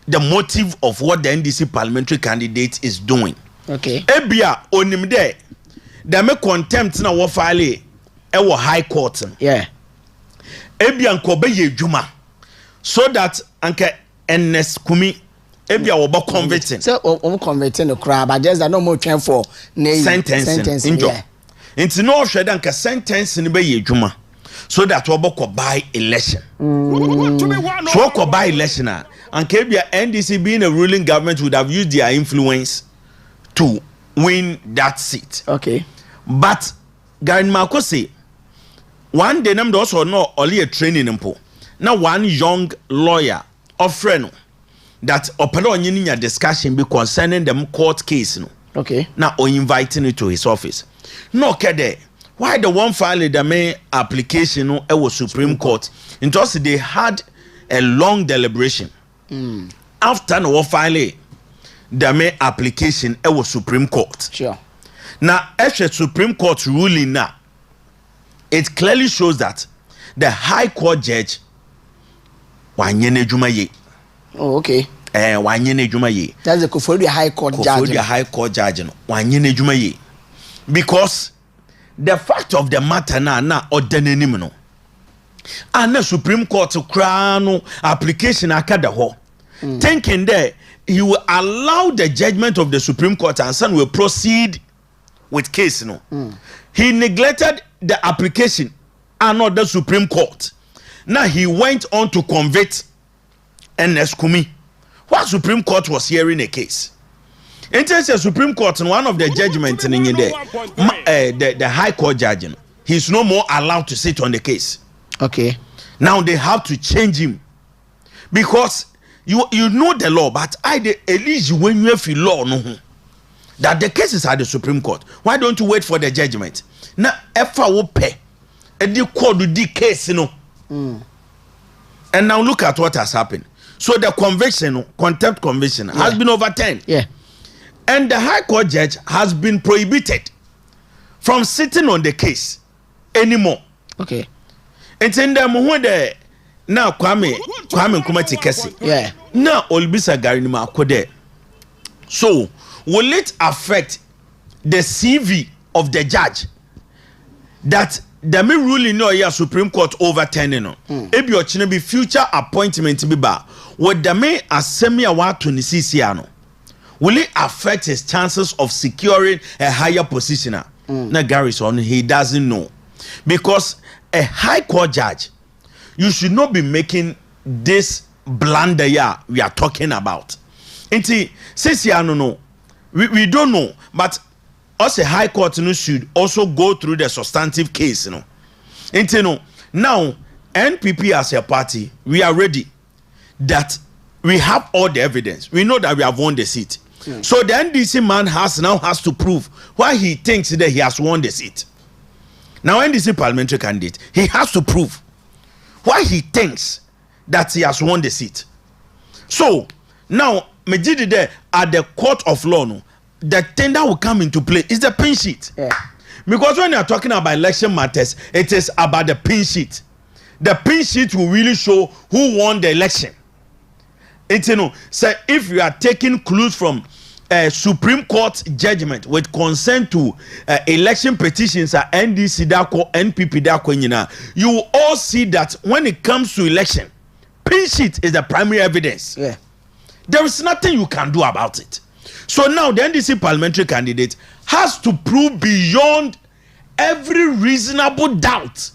the motive of what the NDC parliamentary candidate is doing. Okay. Ebia onimde. They make contempt na wo file e wo high court. Yeah. Ebia nkobe ye djuma so that anke NS Kumi ebia wo bo converting. So converting the crowd but just that no more train for sentence. Yeah. Into no shred anke sentence ni be ye djuma so that wo bo buy election. So ko buy election anke ebia NDC being a ruling government would have used their influence to win that seat. Okay. But Garin Marco say one day them also no only a training impo. Now one young lawyer or friend that opera on your discussion be concerning them court case no. Okay. Now or inviting it to his office. No kede. Why the one file the main application no it was Supreme Court. Just they had a long deliberation. After no file the main application it was Supreme Court. Sure. Now, as a Supreme Court ruling now, it clearly shows that the High Court judge wanyene juma ye. Oh, okay. Wanyene juma ye. That's the Kofori High Court judge. Kofori High Court judge no wanyene juma ye. Because the fact of the matter na ordenenim no. And the Supreme Court crown application akada ho. Thinking there he will allow the judgment of the Supreme Court and son will proceed with case no. He neglected the application and not the Supreme Court. Now he went on to convict NS Kumi. What Supreme Court was hearing a case. In terms of Supreme Court, one of the judgments in the High Court judge, he's no more allowed to sit on the case. Okay. Now they have to change him because you know the law, but at least when you have the law no. That the cases are the Supreme Court. Why don't you wait for the judgment? Now, if I will pay, and you call the case, you know. And now look at what has happened. So the conviction, contempt conviction, has been overturned. Yeah. And the High Court judge has been prohibited from sitting on the case anymore. Okay. It's in the moment now Kwame Kumasi kesi. Yeah. Now Olbisa Garinima Kode. So will it affect the CV of the judge that the main ruling no ya Supreme Court overturning no? Ebi ochine be future appointment be ba. With the main assembly award to Nisisi no? Will it affect his chances of securing a higher position? Na Garrison he doesn't know because a High Court judge, you should not be making this blunder we are talking about. Inti sisi no. We don't know, but us a High Court should also go through the substantive case, you know. And you know, now NPP as a party, we are ready that we have all the evidence. We know that we have won the seat. So the NDC man has to prove why he thinks that he has won the seat. Now NDC parliamentary candidate, he has to prove why he thinks that he has won the seat. So now Mejidi there at the court of law, no, the tender will come into play. It's the pin sheet. Yeah. Because when you are talking about election matters, it is about the pin sheet. The pin sheet will really show who won the election. It's, you know, so if you are taking clues from Supreme Court judgment with consent to election petitions at NDC dako, NPP dako, you will all see that when it comes to election, pin sheet is the primary evidence. Yeah. There is nothing you can do about it. So now the NDC parliamentary candidate has to prove beyond every reasonable doubt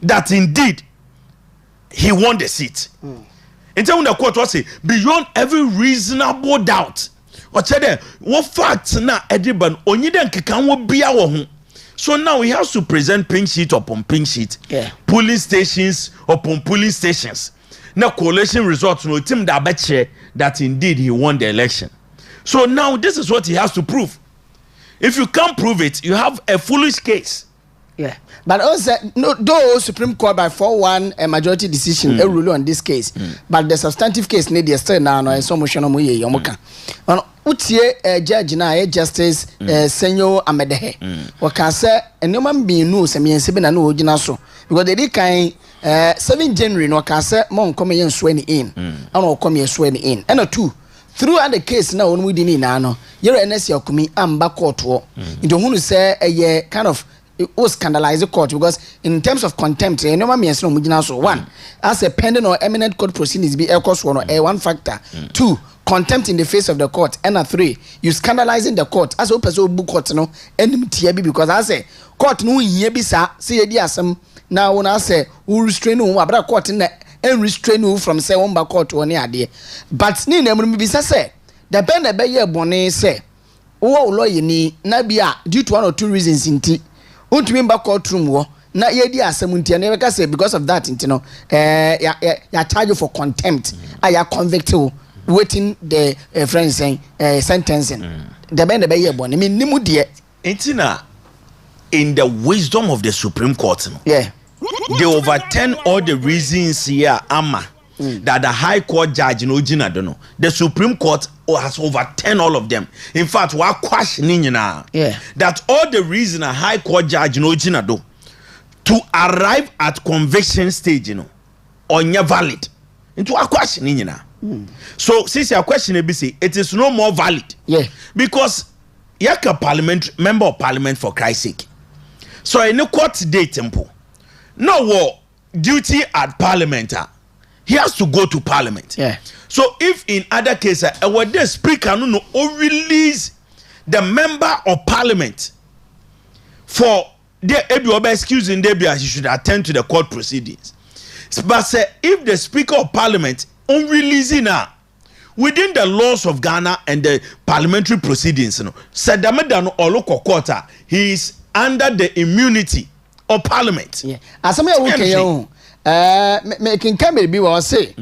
that indeed he won the seat. In terms of the court, what say beyond every reasonable doubt. What said what facts na ediban only then can be our. So now he has to present pink sheet upon pink sheet, polling stations upon polling stations. Now coalition results no team that bet that indeed he won the election. So now this is what he has to prove. If you can't prove it, you have a foolish case. Yeah, but also no, though Supreme Court by 4-1 a majority decision a rule on this case, but the substantive case need the still now no so motion mo ye yomoka. On utie judge na justice Senyo Amedehe. Waka say enoma be no se me nse be na no ogina so because they kan 7 January no waka say mon come yen swear ni in. Ana come yen swear ni in. And 2 throughout the case na onu di ni na no yero NS yakumi amba court wo. Into hunu say a kind of it was scandalized the court because in terms of contempt, one as a pending or eminent court proceedings be one factor. 2, contempt in the face of the court. And 3, you scandalizing the court as open book court no enmity because I say court no yebisa see some now when I say who restrain you about court in and restrain you from say one back court or near there. But ni bisa say the pen the ye bone say oh lawyer ni na bia due to 1 or 2 reasons in tea. Untimimba courtroom wo na yedi asemuntia na weka say because of that you know ya charge you for contempt ya convict you waiting the friends saying sentencing the be ye bone me nimu de entina in the wisdom of the Supreme Court no? Yeah, they overturn all the reasons here that the High Court judge no jina don't the Supreme Court has overturned all of them. In fact, we are questioning now that all the reason a High Court judge no jina do to arrive at conviction stage, you know, on your valid. Into a questioning now. So since your question it is no more valid. Yeah, because you're a parliament member of parliament for Christ's sake. So in the court day temple, no war duty at parliament. He has to go to parliament. Yeah. So if in other cases, what the speaker no release the member of parliament for the excuse in Debia, he should attend to the court proceedings. But say if the speaker of parliament on releasing now within the laws of Ghana and the parliamentary proceedings, you know, said the madam or local quarter, he is under the immunity of parliament. Yeah. As some making camera be what say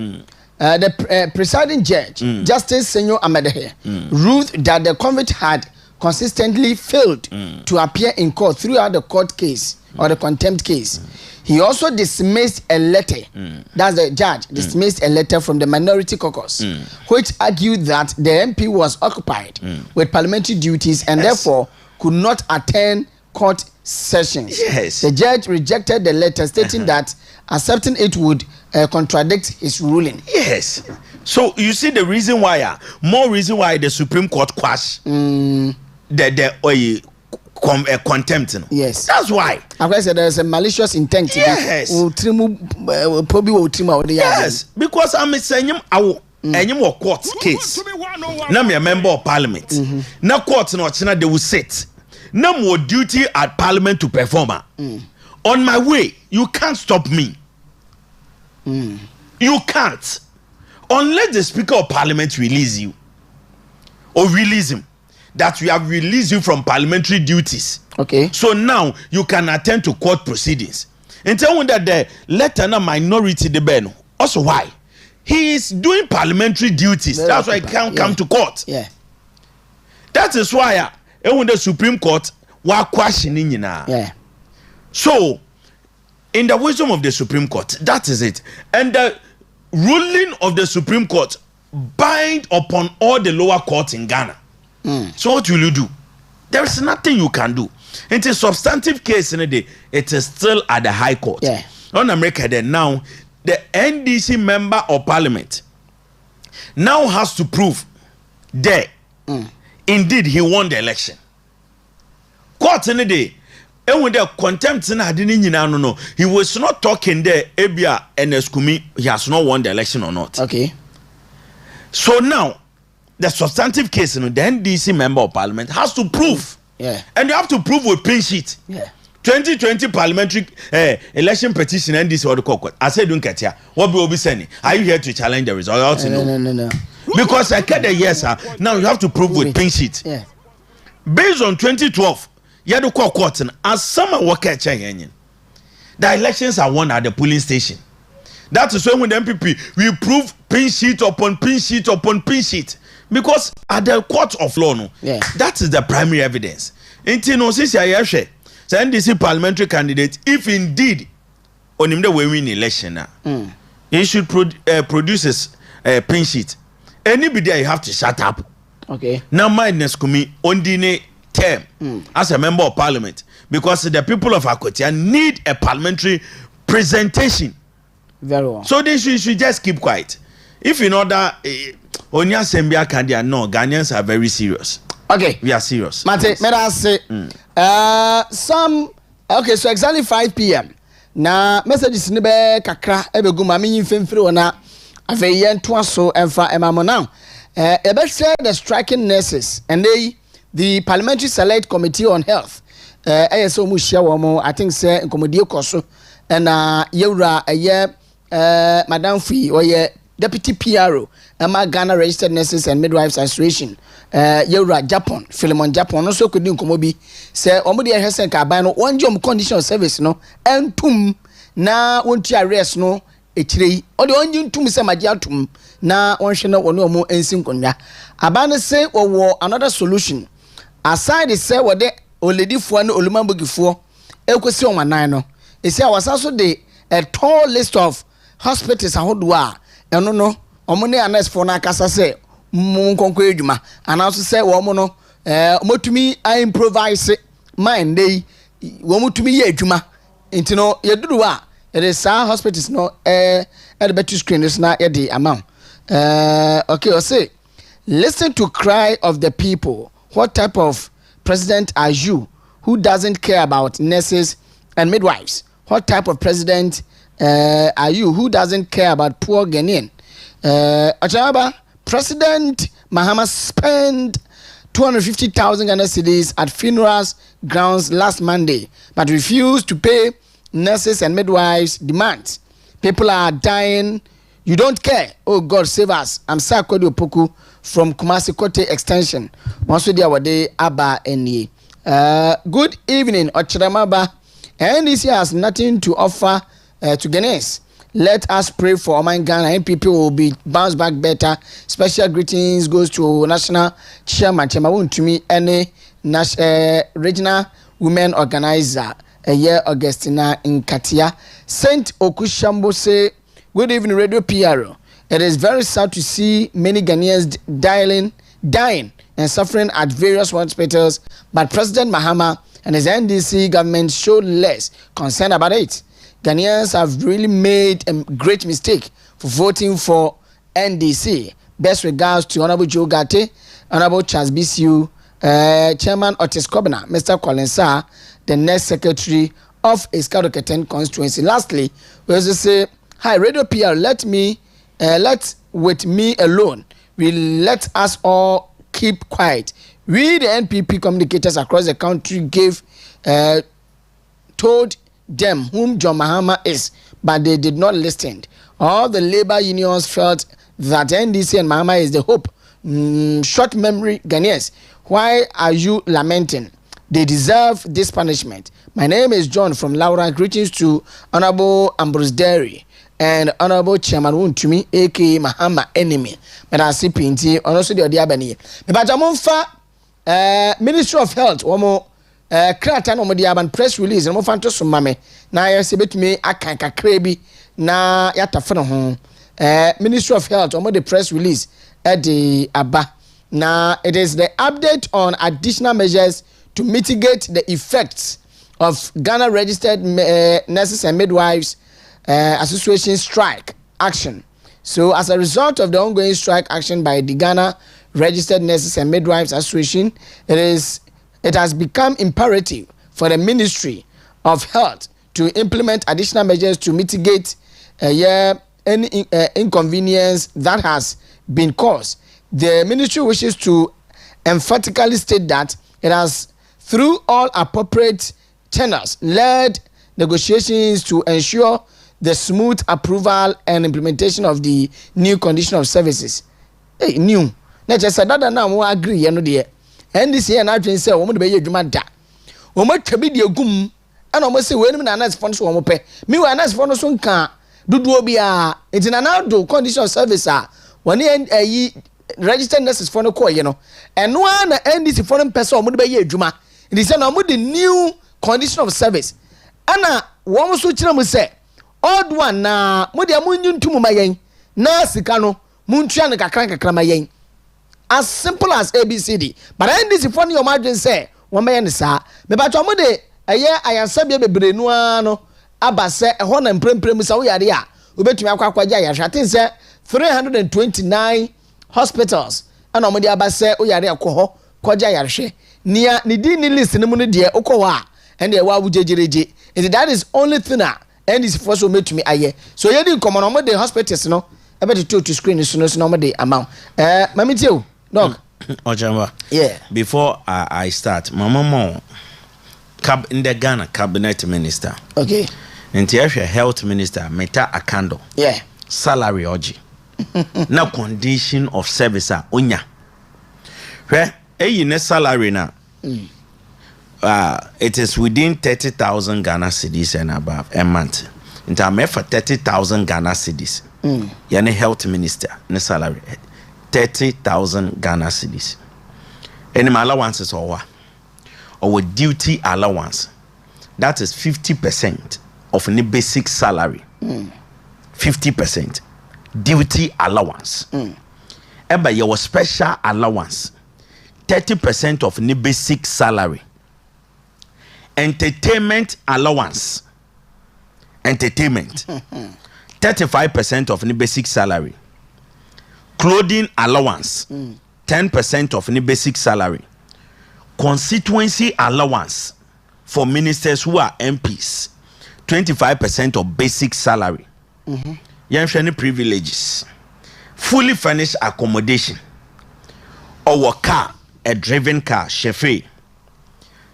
the presiding judge Justice Senyo Amedehe ruled that the convict had consistently failed to appear in court throughout the court case or the contempt case. He also dismissed a letter, that's the judge dismissed a letter from the minority caucus which argued that the MP was occupied with parliamentary duties and therefore could not attend court sessions. Yes. The judge rejected the letter stating that accepting it would contradict his ruling. Yes. So you see the reason why, more reason why the Supreme Court quashed the contempt. Yes. That's why. I said there's a malicious intent. Yes. Yes. Because I'm saying any more court case. Now me a member of parliament. Now court no china they will sit. No more duty at parliament to perform. On my way, you can't stop me. You can't. Unless the Speaker of Parliament release you. Or release him. That we have released you from parliamentary duties. Okay. So now you can attend to court proceedings. And tell me that the letter na minority the ben. Also why? He is doing parliamentary duties. That's why he can't come to court. Yeah. That is why when the Supreme Court wa questioning nyina. Yeah. So in the wisdom of the Supreme Court, that is it. And the ruling of the Supreme Court bind upon all the lower courts in Ghana. So what will you do? There is nothing you can do. It is substantive case in the day. It is still at the High Court. Yeah. On America, then now the NDC member of Parliament now has to prove that indeed he won the election. Court in the day, and with the contempt in no, he was not talking there. Ebia and Eskumi, he has not won the election or not. Okay. So now, the substantive case, the NDC member of Parliament has to prove. Yeah. And you have to prove with pin sheet. Yeah. 2020 parliamentary election petition NDC or the court. I said, don't get here. What will be sending? Are you here to challenge the result? No. Because I get the yes, sir. Now you have to prove with pin sheet. Yeah. Based on 2012, you had to call court as some worker the elections are won at the polling station. That is when with the MPP we prove pin sheet upon pin sheet upon pin sheet. Because at the court of law, no, that is the primary evidence. Until no, since I have said, NDC parliamentary candidate, if indeed on him the way win election, he should produce his pin sheet. Anybody you have to shut up. Okay. Now mindness kumi on the term as a member of parliament, because the people of Akotia need a parliamentary presentation. Very well. So they should just keep quiet. If in order Onya Sembia Kandia, no, Ghanaians are very serious. Okay. We are serious. Mate, may I say, okay, so exactly 5 p.m. Na messages ni be kakra ebe gu ma menyin femfiri wona afa yen to aso emfa emamo now. Ebe share the striking nurses and the Parliamentary Select Committee on Health. So mu share wo I think say nkomodie koso na yewura Madam Fee or Deputy PRO, Ghana Registered Nurses and Midwives Association, Yura Japan, Philemon Japan, also could do Komobi, say, Omodi Hesen Cabano, one job condition of service, no, and tum, na won't you arrest no, a tree, or the one you tum samajatum, na one shall not no more in Sinkonia. Abana say, or war another solution. Aside the say, what they already for no Olumambugi for, Elquasion Manano. It say, I was also a tall list of hospitals and Hodua. No, omone anes for na kasa say mun konko edwuma and also say wo mo no motumi I improvise mind dey wo motumi ye edwuma enti no yeduru a it is hospitals no at the better screen is na the amount okay I say listen to cry of the people. What type of president are you who doesn't care about nurses and midwives? What type of president are you who doesn't care about poor Ghanaian? Okyeremaba, President Mahama spent 250,000 Ghana cedis at funerals grounds last Monday, but refused to pay nurses and midwives' demands. People are dying. You don't care. Oh God, save us. I'm Sakwadi Opoku from Kumasi Kote Extension. Also, there were they Abba Enye. Good evening, Okyeremaba. NDC has nothing to offer to Ghanaians. Let us pray for Oman Ghana and people will be bounce back better. Special greetings goes to National Chairman Chairman to me any regional women organizer a year Augustina in Katia. Saint Okushambo say good evening Radio PRO. It is very sad to see many Ghanaians dying and suffering at various hospitals, but President Mahama and his NDC government showed less concern about it. Ghanaians have really made a great mistake for voting for NDC. Best regards to Honorable Joe Gate, Honorable Charles BCU, Chairman Otis Kobina, Mr. Kolensa, the next Secretary of Iskadoketen constituency. Lastly, we also say, hi, Radio PR, let with me alone. Let us all keep quiet. We, the NPP communicators across the country, told them whom John Mahama is, but they did not listen. All the labor unions felt that NDC and Mahama is the hope. Short memory Ghanaians, why are you lamenting? They deserve this punishment. My name is John from Laura. Greetings to Honorable Ambrose Derry and Honorable Chairman Wuntumi, aka Mahama enemy. But I see Pinty, and also the Odiabani. But Ministry of Health womo krata no mo dia ban press release no mo fanto so mame na yesi betumi akan kakra bi na yatafa no ho Ministry of Health womo the press release the aba na it is the update on additional measures to mitigate the effects of Ghana registered nurses and midwives association strike action. So as a result of the ongoing strike action by the Ghana Registered Nurses and Midwives Association, it has become imperative for the Ministry of Health to implement additional measures to mitigate any inconvenience that has been caused. The ministry wishes to emphatically state that it has, through all appropriate channels, led negotiations to ensure the smooth approval and implementation of the new condition of services. Hey, new. Na just said that now we agree, you know, dear. And this year, I think say, woman be adwuma da. Woman twabi de gum, and almost say, when na nice fund so woman pay. Me we nice fund so nka dudu obi a. It's na now do condition of service a. When ye registered nurses for no call, you know. And one NDC foreign person woman be adwuma. It is na the new condition of service. Ana woman so chira mo say odd one na mo dia munyu ntumu mayen na sika no muntua ne kakra mayen. As simple as ABCD. But I this if one your margin say one man is me ba to mo de eye ayansabia bebre nu ano aba se ho na mpremprem sa wo yare a obetumi akwakwaja ya hwate se 329 hospitals ana mo de aba se wo yare akoho kwaja ya hwe nia ni di ni list ni mu ne de okoho a and the wa wujejereje. That is only thing and this first will make me aye. So you didn't come on the hospitals no. I bet you to screen is no the amount. Mami too. Dog. Okyeremaba. Yeah. Before I start, my mama in the Ghana cabinet minister. Okay. Nti health minister Meta Akando. Yeah. Salary oji. Na condition of service onya. Where ne salary na. It is within 30,000 Ghana cedis and above a month. In time for 30,000 Ghana cedis. You're health minister, ne salary 30,000 Ghana cedis. Any allowances or duty allowance. That is 50% of the basic salary. 50% duty allowance. Eba your special allowance. 30% of the basic salary. Entertainment allowance. Entertainment. 35% of the basic salary. Clothing allowance. 10% of the basic salary. Constituency allowance for ministers who are MPs. 25% of basic salary. Any privileges. Fully furnished accommodation. Or car, a driven car, chauffeur.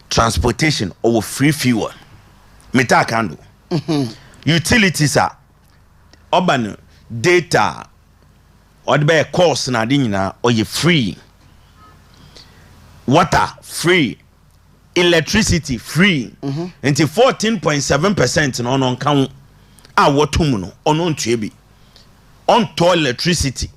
Transportation or free fuel. Meta Akando. Utilities are urban data or the course na dinina or you free. Water free. Electricity free. Until 14.7% on count watumuno on tuebi. On to electricity.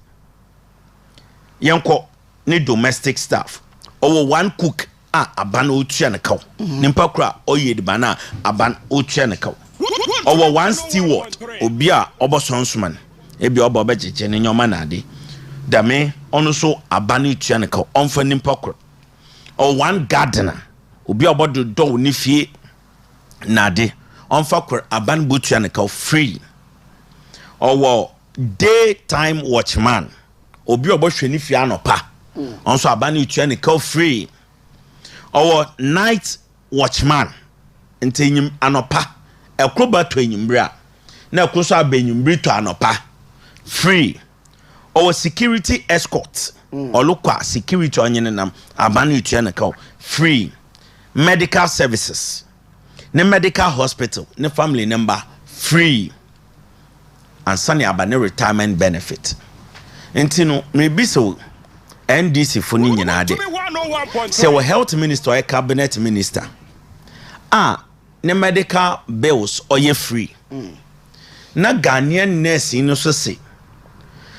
Yanko need domestic staff. Or one cook. Aban otua ne kaw nimpa kura oye de bana aban otua ne kaw owo one steward obi a obosonsoman ebi obo bejeje ne nyoma na ade dame ono so aban otua ne kaw onfa nimpa kura or one gardener obi obodo do ni fie na ade onfa kura aban botua ne kaw free owo daytime watchman obi obohwe ni fie anopa onso aban otua ne kaw free. Our night watchman ntenyim anopa ekroba to enyimbra na ekroso abenyimbre to anopa free. Our security escort olukwa security onyenenam abanu ituaneka free. Medical services ne medical hospital ne family number free. And sunny abane retirement benefit ntino maybe so NDC for nyina ade. Say we health minister or cabinet minister. Ne medical bills or ye free. Na Ghanaian nurse no so say.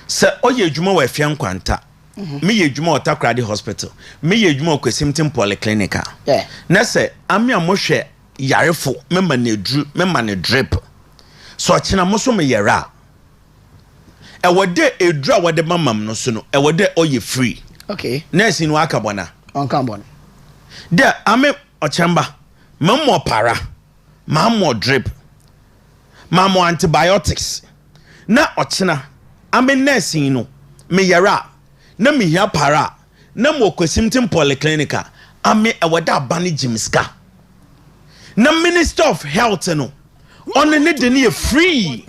Say oye dwuma we fian kwanta. me ye dwuma Takoradi hospital me ye dwuma Okyeremaba polyclinic Yeah. na se ame amohwe yarefo mema ne drip so china mo so me yera e wode edru a wode mamam no so no e wode oye free. Okay. Nurse no aka bona On carbon. there ame Okyeremaba mammo para mammo drip mammo antibiotics na ochina ame nurse no me yera na me hia para na mo Okyeremaba polyclinic ame e wode abane jimska na Minister of Health no on ne de ne free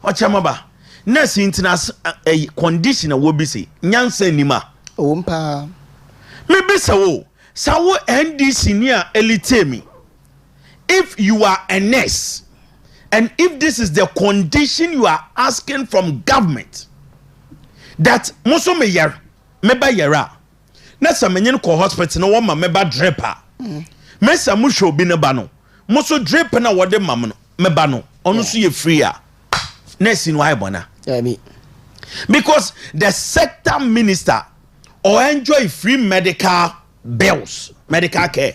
Okyeremaba nurse internas a condition a wo bi say nyansa nima Oh, mpa. me be so sawo NDC near elitemi if you are a nurse and if this is the condition you are asking from government that moso me yer meba yera na samenyen ko hospital no woma meba dripper me sa mo show bi ne ba no moso drip na wode mam no meba no ono so ye free a nurse no ai bona. Yeah, me. Because the sector minister or enjoy free medical bills, medical care.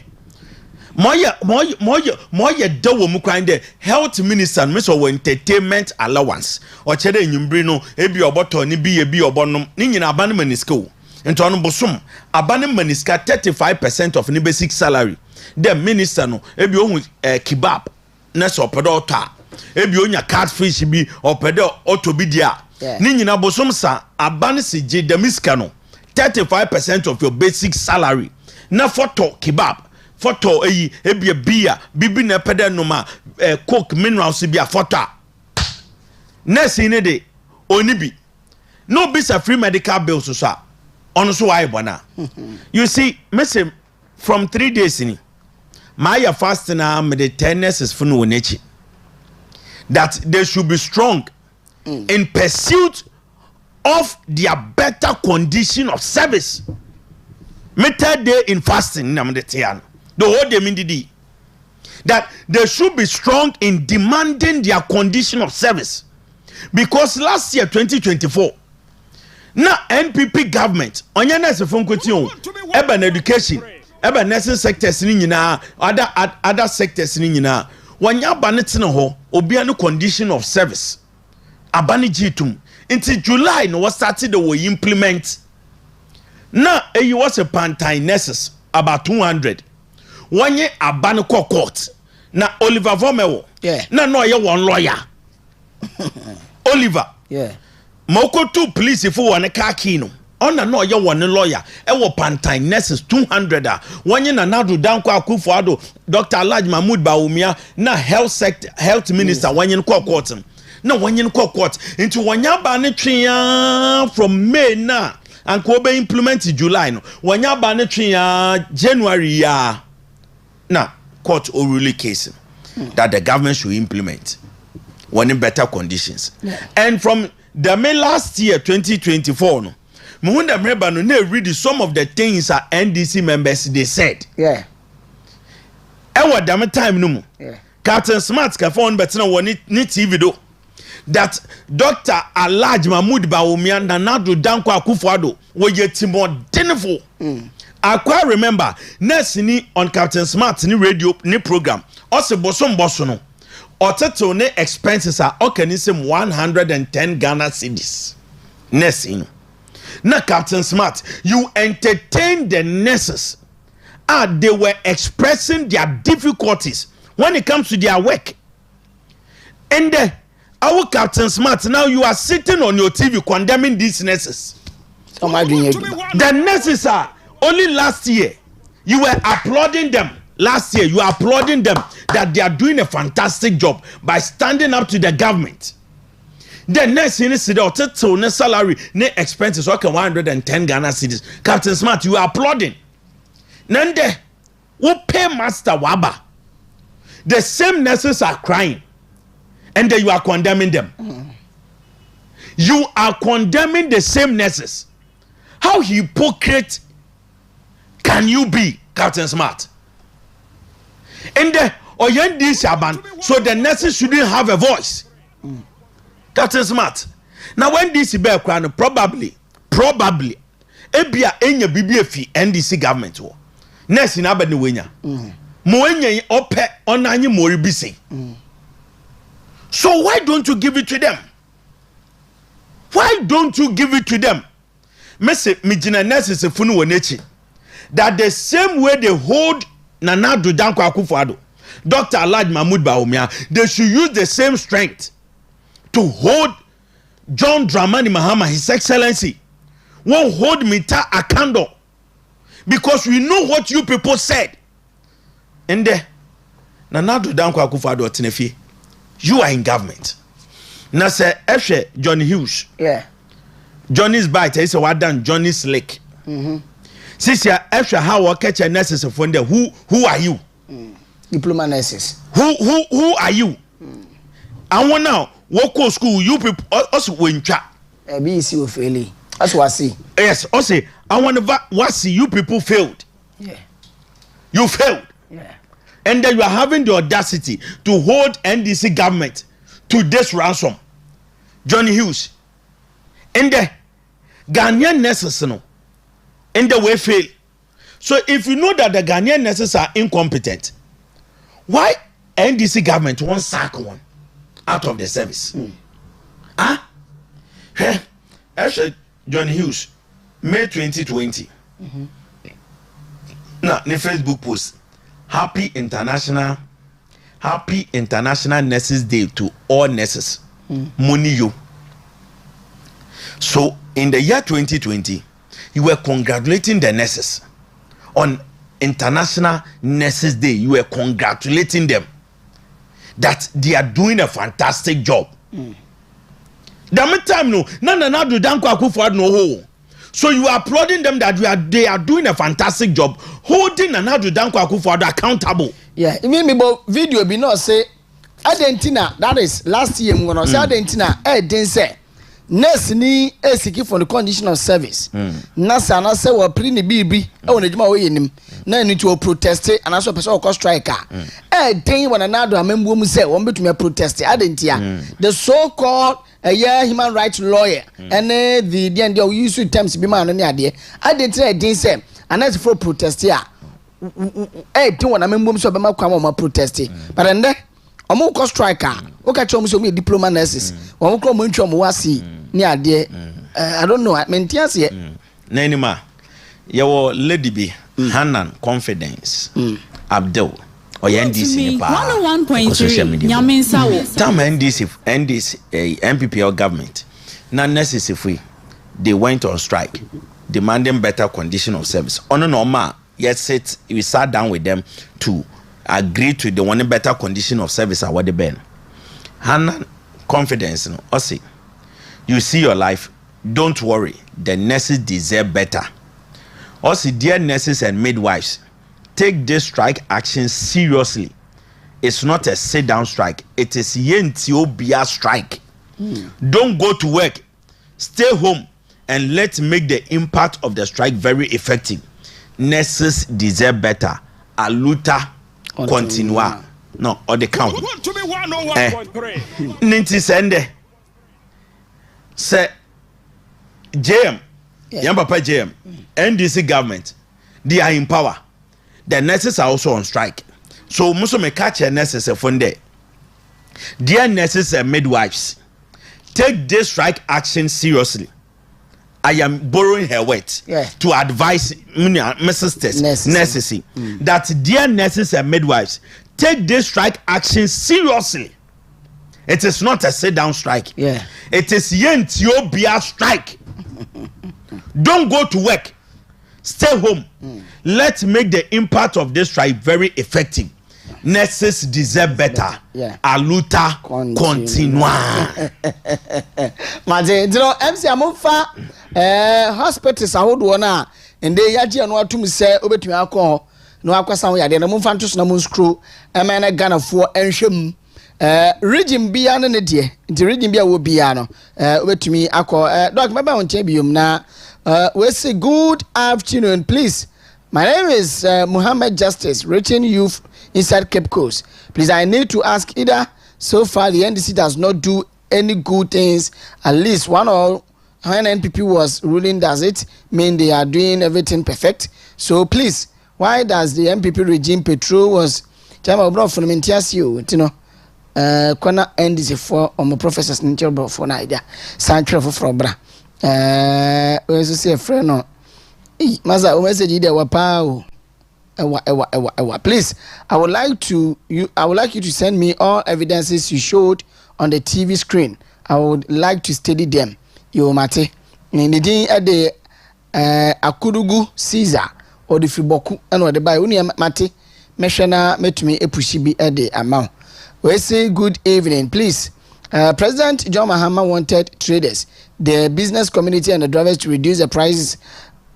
Moya dawo mu kwan de health minister no so entertainment allowance. O chere nyumbri no ebi oboto ni bi ebi obonom ni nyina abane maniska o. Ento no bosom abane maniska 35% of ni basic salary. The minister no ebi ohun kebab na so opedo ta. Ebi onya catfish bi opedo otobi dia. Ni nyina bosom sa abane se je demiska no 35% of your basic salary. Na photo kebab photo ebi beer bibi na pede no ma coke minerals bi a photo nurse ne de oni bi no be free medical bills so on so why bona. You see me from 3 days ni my fast na me the 10 nurses for no nechi that they should be strong in pursuit of their better condition of service. Me 3rd day in fasting na me de tian the whole day mindidi that they should be strong in demanding their condition of service, because last year 2024 na NPP government onye nurse fon kweti on urban education urban nursing sectors ni nyina other sectors ni nyina wanya bane tene ho obia no condition of service abane jitum until July no was started the implement na eyi was a part-time nurses about 200 wanye abane court na Oliver Vomewo na no ye one lawyer Oliver moko two police if one car kino ona no ye one lawyer e wo part-time nurses 200 wanye na nadu danko Akufo-Addo Dr. Alhaji Mahmood Bawumia na health minister wanye court na wanye court into wanya bane twa from May na and ko be implement July no wanya bane twa January ya na court or really case that the government should implement one in better conditions. And from the May last year 2024 no me when the member no read some of the things our NDC members they said e wa damn time no mu Captain Smart ka phone better one ni TV do that Dr. Alhaji Mahmood Bawumia na Nadu Danko Akufo-Addo we yetimodinfo. I remember nurse ni on Captain Smart ni radio ni program ose bosom no oteto ne expenses are okanism 110 Ghana cedis nurse no na Captain Smart you entertain the nurses they were expressing their difficulties when it comes to their work, and our Captain Smart now you are sitting on your TV condemning these nurses. The nurses are only last year you were applauding them. Last year you are applauding them that they are doing a fantastic job by standing up to the government. The nurse in the salary ne expenses okay 110 Ghana cedis. Captain Smart you are applauding. Nande who pay master waba. The same nurses are crying and then you are condemning them. You are condemning the same nurses. How hypocrite can you be, Captain Smart? And the Oyendi Shaban, so the nurses shouldn't have a voice. Captain Smart, Now when this be crown probably ebia enya bibi efi NDC government wo. Nurse na ba ne wenya. Mo wenya ope onanye mo ribisi. So why don't you give it to them? Why don't you give it to them? Mese mijina nurses funu wonechi. That the same way they hold Nana Addo Dankwa Akufo-Addo, Dr. Alhaji Mahmood Bawumia, they should use the same strength to hold John Dramani Mahama, His Excellency. Won't hold Mita Akando. Because we know what you people said. And there, Nana Addo Dankwa Akufo-Addo Otinefi, you are in government. Now say Eshe Johnny Hughes. Yeah. Johnny's bite is what done Johnny's lake. Since you extra how we catch a nurses from there, who are you? Diploma nurses. Who are you? I want now what school you people also win chat. BC of failing. That's what I see. Yes, also I want to what see you people failed. Yeah. You failed. Yeah. And then you are having the audacity to hold NDC government to this ransom. Johnny Hughes. And the Ghanaian nurses no. And the way fail. So if you know that the Ghanaian nurses are incompetent, why NDC government won't sack one out of the service? Huh? Actually, John Hughes, May 2020. Now, the Facebook post, Happy International Nurses Day to all nurses. Money you. So in the year 2020, you were congratulating the nurses on International Nurses Day. You were congratulating them that they are doing a fantastic job. That time no, Nana Addo Dankwa Akufo-Addo no ho. So you are applauding them that they are doing a fantastic job, holding Nana Addo Dankwa Akufo-Addo accountable. Yeah, it mean me but video be not say Argentina. That is last year. I'm gonna say Argentina. Didn't say. Nurse ni seeking for the condition of service. Nasa na say we pre ni bibi e won adwuma we yenim na ni to protest and also person call striker. Den when another amembu mu say won betumi protest adentia. The so called human rights lawyer and the end they use terms be man na ade. Adentia den say another for protest here. Den when amembu mu so be ma kwa ma protest. But then omo call striker. O ka chom so me diploma nurses. Omo call mo ntwa mo wasi. I don't know. I mean, Nenima, your lady be Hanan Confidence Abdul or NDC 101.3 Tam NDC MPPL government. Not necessary. They went on strike, demanding better condition of service. On a normal, yes, we sat down with them to agree to the one better condition of service. What the ben Hanan Confidence, no, Ossie. You see your life, don't worry. The nurses deserve better. Also, dear nurses and midwives, take this strike action seriously. It's not a sit-down strike. It is Yentiobia strike. Don't go to work. Stay home and let's make the impact of the strike very effective. Nurses deserve better. Aluta continua. No, or the count. Ninti sende. Say JM, young Papa JM, NDC government, they are in power. The nurses are also on strike. So most of me catch a nurses from there. Dear nurses and midwives, take this strike action seriously. I am borrowing her words to advise my sisters necessary that dear nurses and midwives, take this strike action seriously. It is not a sit-down strike. Yeah. It is Yentiobia strike. Don't go to work. Stay home. Let's make the impact of this strike very effective. Nurses deserve better. Yeah. Aluta continua. Maje, you know, MC Amufa hospitals ahodo na ende yaji anu atum se obetumi akọ no akwasa ho yade na mumfa nto so na munscrew na Ghana fo enhwem region bia na ne de nti region bia wo bia no obetumi akọ doc baba won che biom na we say good afternoon please. My name is Muhammad Justice, reaching youth inside Cape Coast. Please, I need to ask either so far the NDC does not do any good things. At least one or when NPP was ruling, does it mean they are doing everything perfect? So please, why does the NPP regime petrol was time of brought from you know kwana NDC for my professors in Enchill for an idea Sancho for bra we say a friend no maza o message there wa pa please I would like you to send me all evidences you showed on the TV screen. I would like to study them. You mate in the day at the akurugu Caesar or the fiboku and what the buy uni mate meshana met me a pushibi at the amount. We say good evening, please. President John Mahama wanted traders, the business community and the drivers to reduce the prices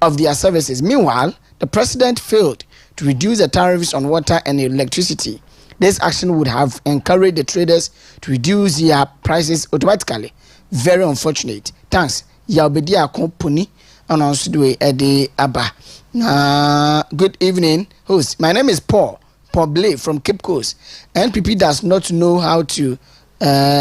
of their services. Meanwhile, the president failed to reduce the tariffs on water and electricity. This action would have encouraged the traders to reduce their prices automatically. Very unfortunate. Thanks. Yabedia company announced the Eddie Abba. Good evening, host. My name is Paul Blay from Cape Coast. NPP does not know how to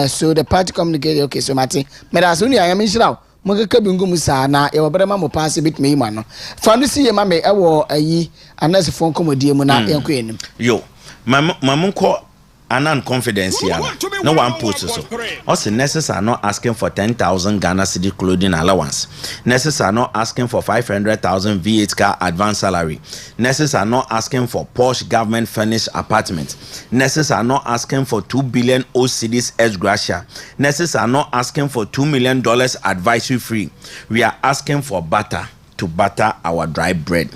so the party communicated. Okay, so Mati, Medasuni, I am in Shroud. Mugakabungu Musa na ya wabrema mo pass bit me mano. Fandu si ye mame ewo ayi anase phone comedy mu na yanko enim. Yo, mamunko anan confidence ya. No one post so. Also nurses are not asking for 10,000 Ghana cedi clothing allowance. Nurses are not asking for 500,000 V8 car advance salary. Nurses are not asking for posh government furnished apartments. Nurses are not asking for 2 billion OCDs ex gratia. Nurses are not asking for $2 million advisory fee. We are asking for butter to butter our dry bread.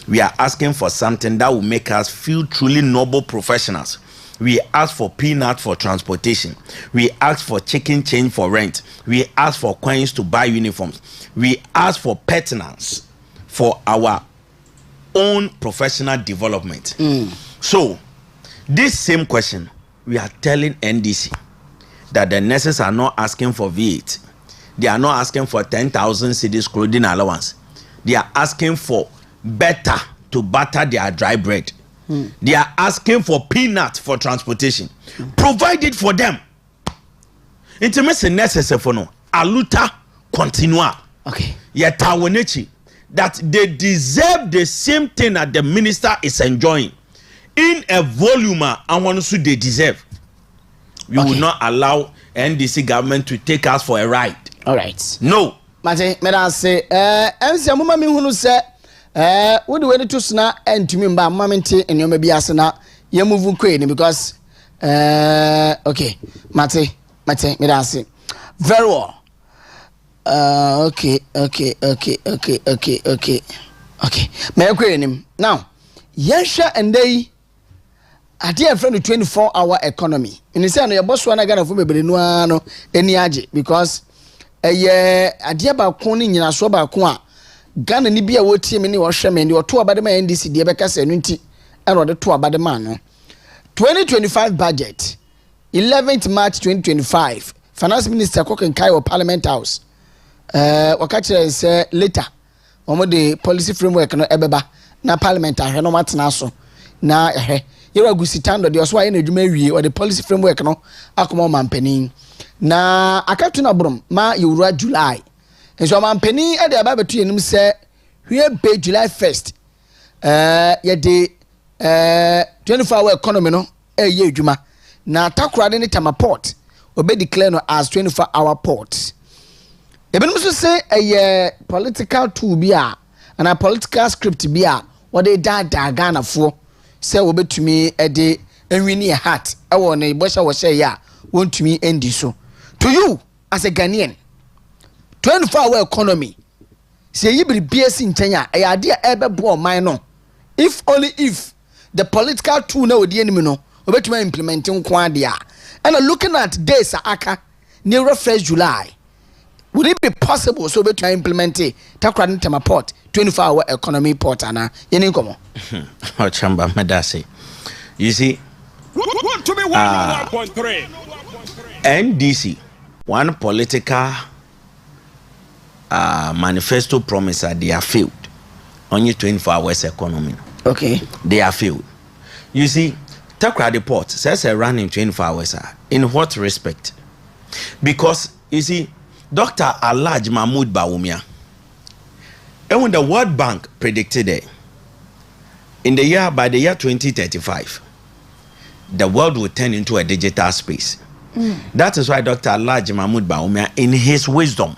We are asking for something that will make us feel truly noble professionals. We ask for peanut for transportation. We ask for chicken change for rent. We ask for coins to buy uniforms. We ask for pertinence for our own professional development. So, this same question, we are telling NDC that the nurses are not asking for V8. They are not asking for 10,000 cedis clothing allowance. They are asking for better to butter their dry bread. They are asking for peanuts for transportation. Provide it for them. Intimacy necessary for no. Aluta continua. Okay. Yetawenechi that they deserve the same thing that the minister is enjoying in a volume and one so they deserve. We will not allow NDC government to take us for a ride. All right. No. Mate, me da say MC amuma mi hunu se wo de we to sna entumi mba amamente enyoma bi asena ye move queen because okay mate me da say very well okay me queen now yensha endei ade e friend 24-hour economy in say no ye boss one Ghana fo bebere no ano eni age because ade ba ko ni nyina so ba ko a Ghana ni bia wo tie me ni wo hwe me ni oto abade ma NDC de be kasa no nti e ro de to abade ma no 2025 budget 11th March 2025 Finance Minister Koken Kai of Parliament House wakache say later omo the policy framework no ebeba na parliament ahwe no matena so na yewa gusitando de so aye na adwuma wie o the policy framework no akoma mampanin na akatu na brom ma yewura July enso mampanin e de aba betu yenim se hwe be July 1st ye de 24-hour economy no ye adwuma na Takoradi ne Tama port obe declare no as 24-hour port. Ebenum so say a political tool bia and a political script bia what they da Ghana for say obetumi e de enwini a hat e wo na ibosha wo say ya wontumi endi so to you as a Ghanaian 24-hour economy say yibri BSc ntanya e ade a ebebo man no if only if the political tool na odi enimi no obetumi implementing kwa ade a and looking at days aka near 1st July. Would it be possible so to implement it? Takoradi Tama port 24-hour economy port ana yeni komo. Chamba medase. You see, NDC one political manifesto promise that they have failed on your 24 hours economy. Okay, they have failed. You see, Takoradi port says a running 24 hours. In what respect? Because you see, Dr. Alhaji Mahmood Bawumia, and when the World Bank predicted it, by the year 2035, the world will turn into a digital space. That is why Dr. Alhaji Mahmood Bawumia, in his wisdom,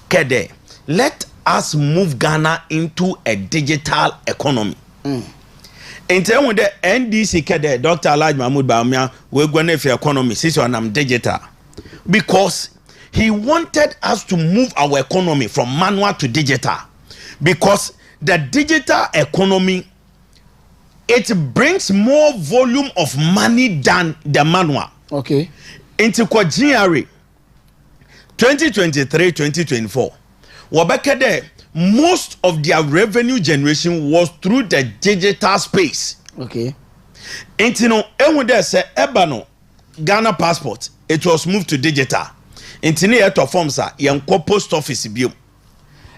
Kede, let us move Ghana into a digital economy. In terms of the NDC, Kede, Dr. Alhaji Mahmood Bawumia, we're going to have economy, since I'm digital. Because he wanted us to move our economy from manual to digital. Because the digital economy, it brings more volume of money than the manual. Okay. Into January 2023-2024, Wabakade, most of their revenue generation was through the digital space. Okay. Intino, when say Ebano Ghana passport, it was moved to digital. Intino eto forms yanko post office bio.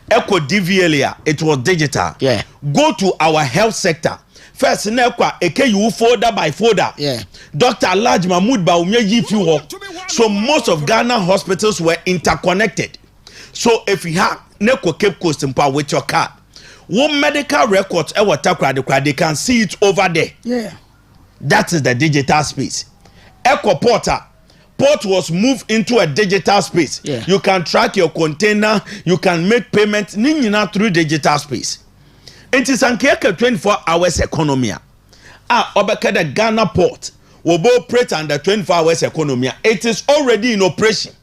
Echo DVLA, it was digital. Yeah. Go to our health sector. First, nekwa you folder by folder. Yeah. Dr. Alhaji Mahmood Bawumia yifu. So most of Ghana hospitals were interconnected. So if you have neko Cape Coast with your card, one medical records Takoradi, they can see it over there. Yeah. That is the digital space. Echo Porter. Port was moved into a digital space. Yeah. You can track your container, you can make payments through digital space. It is an 24 hours economy. Obeka the Ghana port will operate under 24 hours economy. It is already in operation.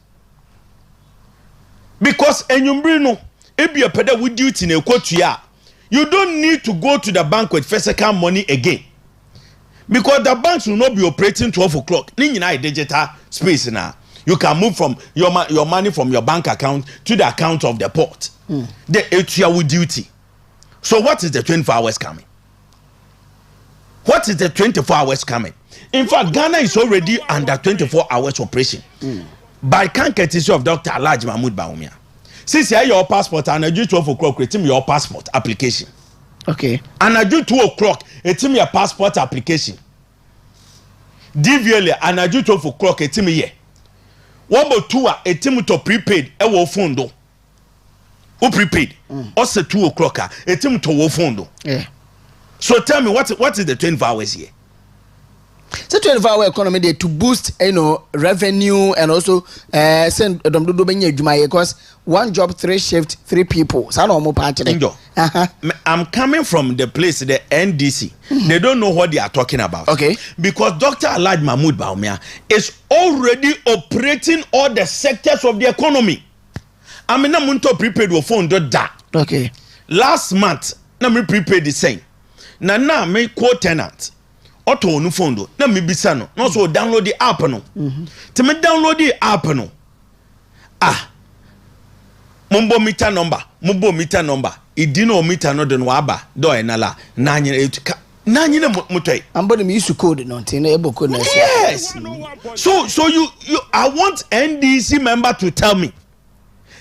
Because enyumbrino ebi opeda with duty in a you don't need to go to the bank with physical money again. Because the banks will not be operating 12 o'clock. Nina digital space now. You can move from your money from your bank account to the account of the port. The 8-hour duty. So what is the 24 hours coming? What is the 24 hours coming? In fact, Ghana is already under 24 hours operation. By courtesy of Dr. Alhaji Mahmood Bawumia. Since you have your passport and I do 12 o'clock, it's your passport application. Okay. And I do 2 o'clock, it's your passport application. DVLA and I do 12 o'clock, it's me. 1 or 2 it's to prepaid, a wo phone do. Who prepaid? Also 2 o'clock, it's to wo phone do. Yeah. So tell me what is the 24 hours here? So 24-hour economy there to boost, revenue and also send them do because 1 job, 3 shift, 3 people. So no more part. I'm coming from the place, the NDC. They don't know what they are talking about. Okay. Because Dr. Alhaji Mahmood Bawumia is already operating all the sectors of the economy. I mean, I'm going to prepaid your phone do that. Okay. Last month, na me prepaid the same. Na me co-tenant. Auto no phone do. Na me bisa no. No so download the app no. Te me download the app no. Mumbo meter number. Idino meter no den waba. Do enala. Nanye na mutoi. Ambodi me use code no. Tina ebo code na. Yes. So you I want NDC member to tell me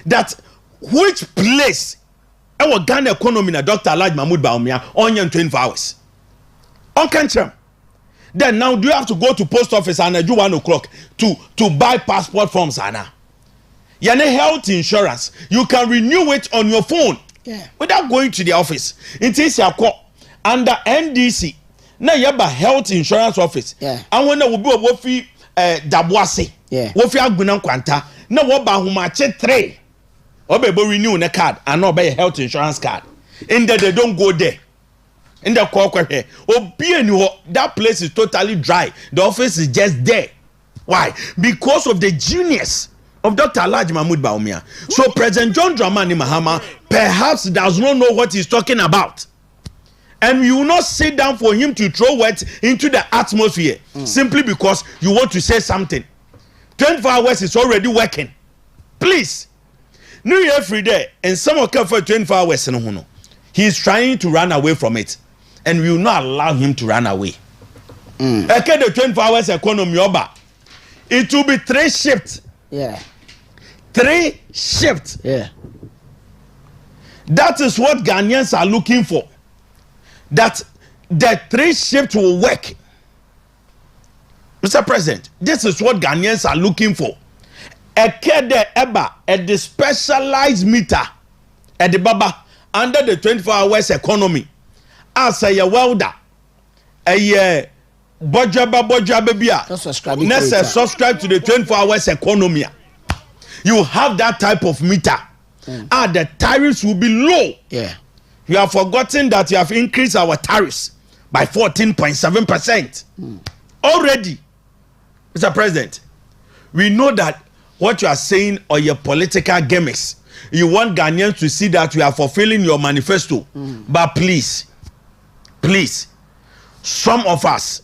that which place our Ghana economy na Dr. Alhaji Mahmood Bawumia on 24 hours. On country. Then now do you have to go to post office and do 1 o'clock to buy passport forms Anna? Yane health insurance. You can renew it on your phone. Yeah. Without going to the office. It is your call under NDC. Na yaba health insurance office. Yeah. And when will be wofi dabwase. Yeah. Wofi agbuna kwanta. Na woba humache 3. Obebo renew the card and not buy a health insurance card. In there they don't go there. In the Kokwe, that place is totally dry. The office is just there. Why? Because of the genius of Dr. Alhaji Mahmood Bawumia. So President John Dramani Mahama perhaps does not know what he's talking about. And you will not sit down for him to throw words into the atmosphere simply because you want to say something. 24 hours is already working. Please. New Year every day, and some of for 24 hours. He is trying to run away from it. And we will not allow him to run away. Okay, the 24 hours economy over. It will be 3 shifts. Yeah. 3 shifts. Yeah. That is what Ghanaians are looking for. That the 3 shifts will work. Mr. President, this is what Ghanaians are looking for. a kede eba at the specialized meter at the baba under the 24 hours economy as a welder a bojaba bia subscribe to the 24 hours economy. You have that type of meter. The tariffs will be low. Yeah. You have forgotten that you have increased our tariffs by 14.7% already. Mr. President, we know that what you are saying are your political gimmicks. You want Ghanaians to see that you are fulfilling your manifesto. But please, some of us,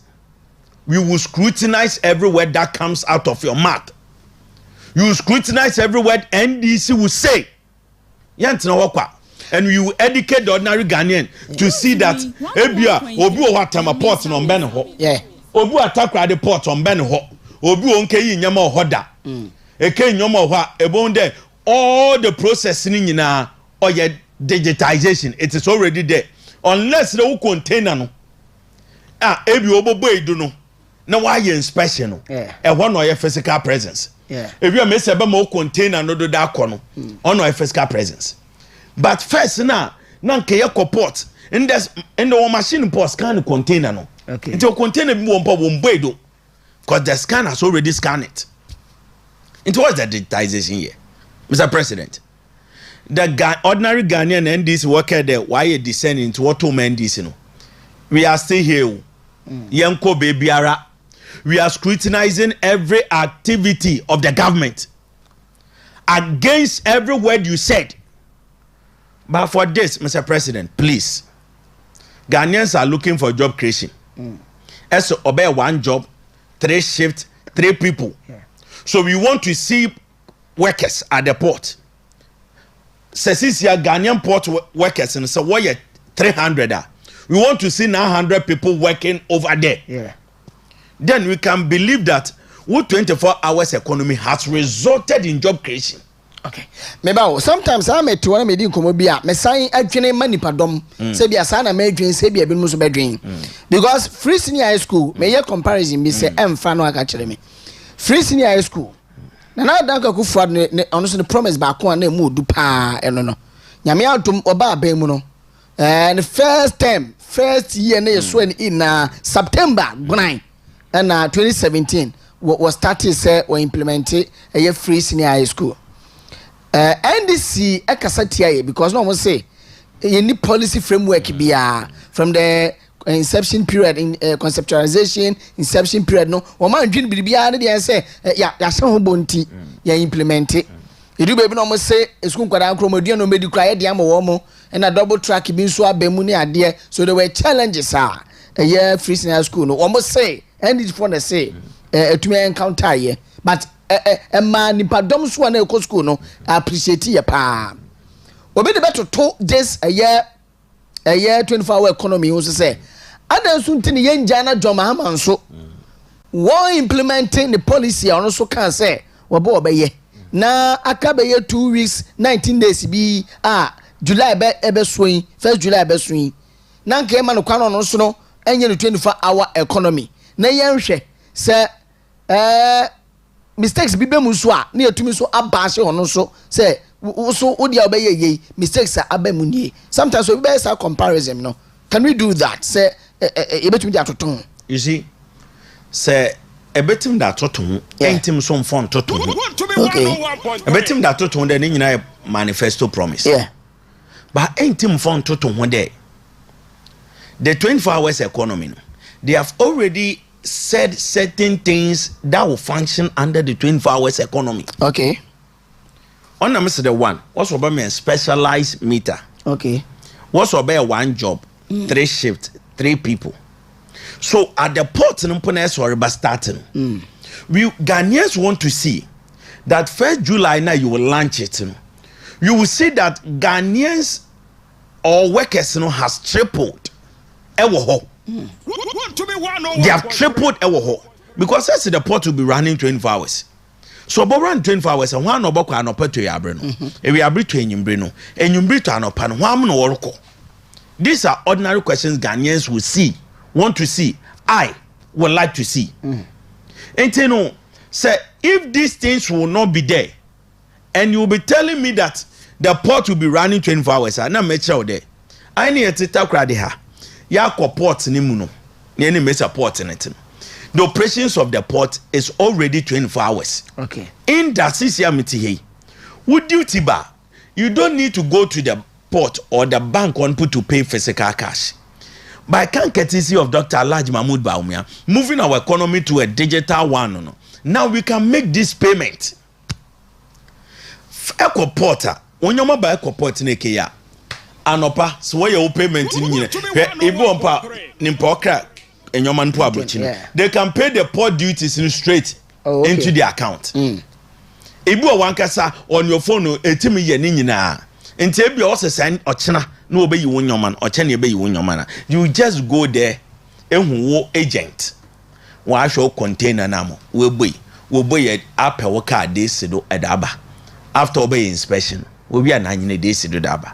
we will scrutinize every word that comes out of your mouth. You will scrutinize every word NDC will say. And we will educate the ordinary Ghanaian to see that ebia obi o watama port no mbe ne ho. Yeah. Obi Takoradi port on mbe ne ho. Obi o nkeyi nyama ho da. Eke nyama ho a ebon there all the processing nyina or your digitization it is already there unless the container no ebi obobo edu no na why inspection no e ho no your physical presence. Yeah. If you may say be mo container no do da kono on no physical presence. But first na nke ye port in the machine port scan the container no. Okay. Until container bi won edo because the scanner has already scanned it. Into what's the digitization here? Mr. President, the ordinary Ghanaian and this worker there, why you descend into what two men this, you know? We are still here. Yanko Babyara. We are scrutinizing every activity of the government against every word you said. But for this, Mr. President, please, Ghanaians are looking for job creation. As to obey one job, 3 shifts, 3 people. Yeah. So we want to see workers at the port. Sesisia Ghanaian port workers and so what 300 we want to see 900 people working over there. Yeah. Then we can believe that what 24 hours economy has resulted in job creation. Okay. Meba sometimes I met one me din komo bia me san adwene manipadom say bia sa na me adwene say bia bi mo so bedwen because free senior high school me ye comparison be say emfa no aka kire me free senior high school na danka ku fuad ne ono so ne promise ba ko na mu du pa eno no nyame atom oba ba mu no and first year na yeso in September 9 and 2017 was started say we implement a free senior high school. NDC ekasa because no one say any policy framework biya from the inception period in conceptualization inception period no o man dwin bibia na dey say ya hye ho bonti ya implement it edu baby no mo say esku nkwada nkromodia no medi kra ye dey am wo mo na double track bi nso abemu ne ade so there were challenges yeah free senior school no o mo say NDC for the say etumi encounter here but man nipadom so na ekɔ school no appreciate ye pa obi de beto to this a year 24-hour economy who say adan so ntini ye ngya na John Mahama so won implementing the policy on so can say wo bo obeye na aka be 2 weeks 19 days bi July ebe soin 1st July ebe soin na nke ma no kwano no so no enye the 24-hour economy na ye nhwe say mistakes bi be mu so a na yetumi so abashe hono so say so odi obeye ye mistakes abemu nie sometimes we be say comparison no can we do that say ebetumi da toton you see say ebetim da toton entim so mfon toton okay ebetim da toton de nyina manifesto promise yeah but entim mfon toton ho de the 24 hours economy no they have already said certain things that will function under the 24 hours economy. Okay. On the one, what's about me specialized meter? Okay. What's about one job, 3 shifts, 3 people. So at the port in Mpuntuo starting, we Ghanaians want to see that 1st July now you will launch it. You will see that Ghanaians or workers has tripled. They have tripled because I see the port will be running 24 hours. So about run 24 hours and one oboko anopa to yabreno. E we abri to enyimbreno. Enyumbri to anopa no hwam no worko. These are ordinary questions Ghanaians will see, want to see. I would like to see. Enti no say if these things will not be there, and you will be telling me that the port will be running 24 hours, I na make sure there. I need to Takoradi ha. Ya port ni muno. Ni any major port in it. The operations of the port is already 24 hours. Okay. In that CCMT, would duty bar, you don't need to go to the port or the bank on put to pay physical cash. By courtesy of Dr. Alhaji Mahmood Bawumia, moving our economy to a digital one, now we can make this payment. Eco porter, when you buy eco port in Ikea, anopa, so your payment in Nimpoka and Oman Mpuntuo, they can pay the port duties in straight into the account. Ibu wankasa on your phone, etimi ye nina. Nti ebi also send ochina no obey you won your man, ochina obey you won your man. You just go there, wo agent. Wa show container namo. We boy up a worker day sedo edaba. After obey inspection, we be an annual day sedo daba.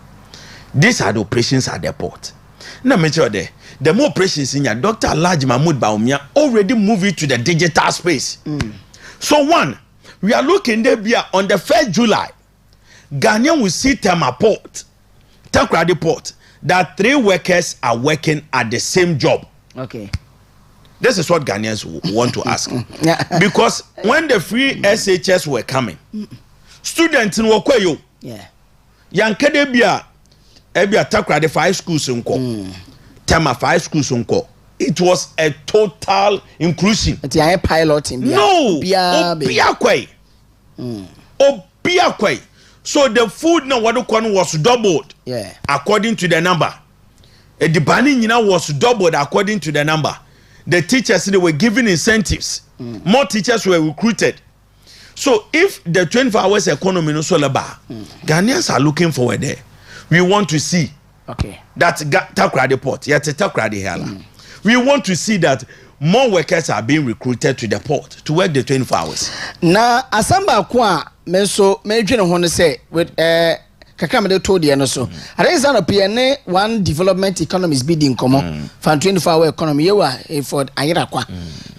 These are the operations at the port. Now make sure there. The more operations in your Dr. Alhaji Mahmood Bawumia already move it to the digital space. So one, we are looking there on the 1st July. Ghanaian will see Takoradi port that 3 workers are working at the same job. Okay. This is what Ghanaians want to ask. Because when the free SHS were coming, students in Wakwayo, Yankede bia Takoradi 5 schools unko, Tama 5 schools unko. It was a total inclusion. It's a pilot in no, Obiakwe. So the food now what was doubled according to the number. The banning was doubled according to the number. The teachers, they were given incentives. More teachers were recruited. So if the 24 hours economy no so bar, Ghanaians are looking forward there. We want to see that Takoradi port, Takoradi hela. We want to see that more workers are being recruited to the port to work the 24 hours. Na asamba kwa meso medwene ho ne say with kakra me de told you no so. I think that PNA one development economies bidding komo for 24 hour economy you are for ayira kwa.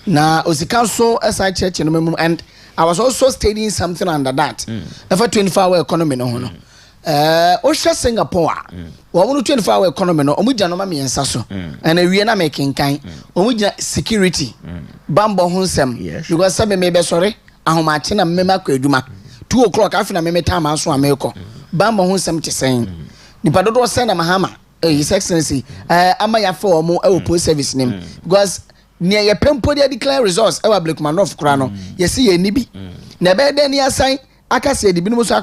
Na osika so SI church no mem and I was also studying something under that. For 24 hour economy no ho no. Osha Singapore wa 24 hour economy no omugya no ma me ensa so and awie na making kan omugya security bambo ho nsem because sabe me be sorry ahomache na me makọ adwuma 2 o'clock afina me time aso ameko bambo ho nsem kyesen nipa dodo sen na mahama his excellency ama ya for omo e post service nim because near ye pempo dey declare results e wa Blackman of kra no ye see ye nibi na be dey ni assign aka say the binum so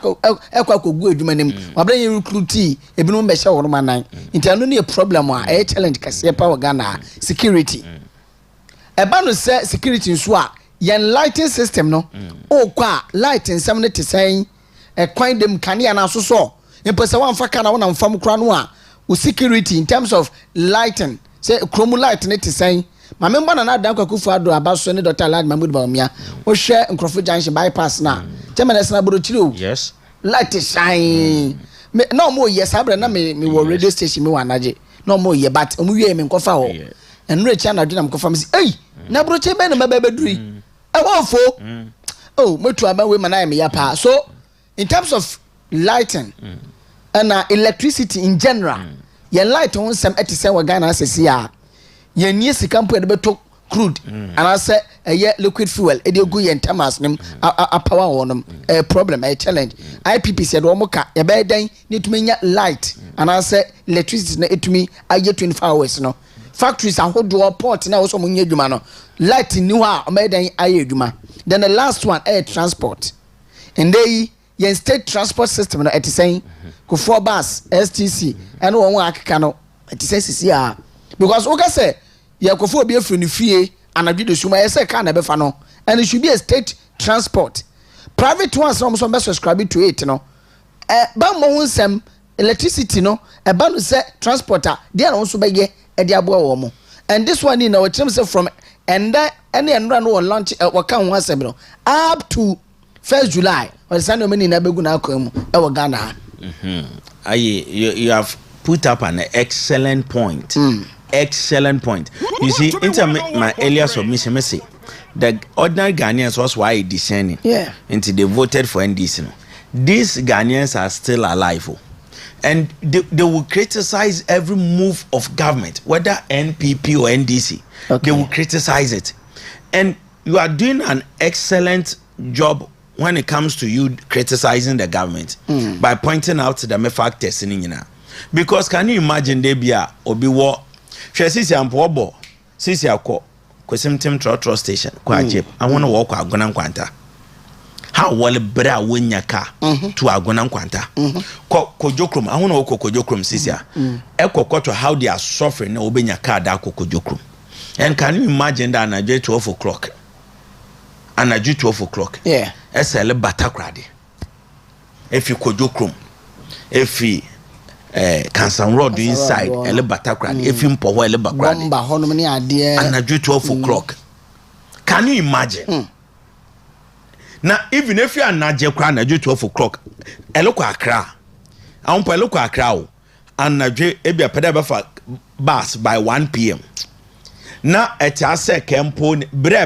ekwa kogu adwuma nim wabra ye recruit ebinum be hye woro manan nti anu ne problem a challenge kase pa Ghana security eba no say security nso a yen lighting system no o kwa lighting nsem ne tesen kwan dem kane na so so impese wan fa kana wona mfam kra no a o security in terms of lighting say chromo light ne tesen ma memba na dan kwakufu ado abaso ne Dr. Alhaji Mahmood Bawumia o hwe Nkrofo Junction bypass na temenes na borochiro yes light shine me no mo yes abre na me wo radio station me wanaje no mo ye but omu wie me nkofa ho enure cha na dwena mkofa me say na boroche be na mababeduri e wonfo oh metu aba we mana me ya pa so in terms of lighting and electricity in general your light on some etise wa Ghana asesi a ye nie sika mpo e de beto crude and I say liquid fuel e de gu ye ntamas nim a power wonum problem a challenge IPP said wo moka ye be dan ni tumenya light and I say electricity na etumi aye 24 hours no factories ahodo port na wo so munya adwuma no light ni ho a o me dan aye adwuma then the last one air transport and they yen state transport system no etisɛn ko 4 bus STC and won akeka no etisɛn sisi a because oga say ye ko fo obi afiri ni fie anadwe de suma ye say car na be fa no and it should be a state transport private ones no so be subscribe to it no ba mo nsem electricity no e ba no say transporter there no so be ye e de abo wo mo and this one in our terms from and any and run on launch waka ho asem no up to 1st July or Sunday many na begu na akwa mu e wo Ghana you have put up an excellent point excellent point. You see, into my earlier submission, I say the ordinary Ghanaians was why discerning. Yeah. Until they voted for NDC. No. These Ghanaians are still alive. And they will criticize every move of government, whether NPP or NDC. Okay. They will criticize it. And you are doing an excellent job when it comes to you criticizing the government by pointing out the factors in it. Because can you imagine they be a obi war? Sisi ampobo, sisi ako, kwasimtim trotro station, kwa jip. I want to walk agona kwanta. How well bra wenya ka to agona kwanta. Kojokrum, I want to walk kojokrum sisi. Eko koto how they are suffering na obenya ka da kojokrum. And can you imagine that at 12 o'clock? And at 12 o'clock. Yeah. SL Takoradi. If you kojokrum, if you Kansan Road inside ele Takoradi, if you mpo ele Takoradi. And at 12 o'clock. Can you imagine? Now, even if you are not Jekran at 12 o'clock, ele kwa Accra. Ampo ele kwa Accra. And at ebi a pedaba for bus by 1 p.m. Na etase kempo bre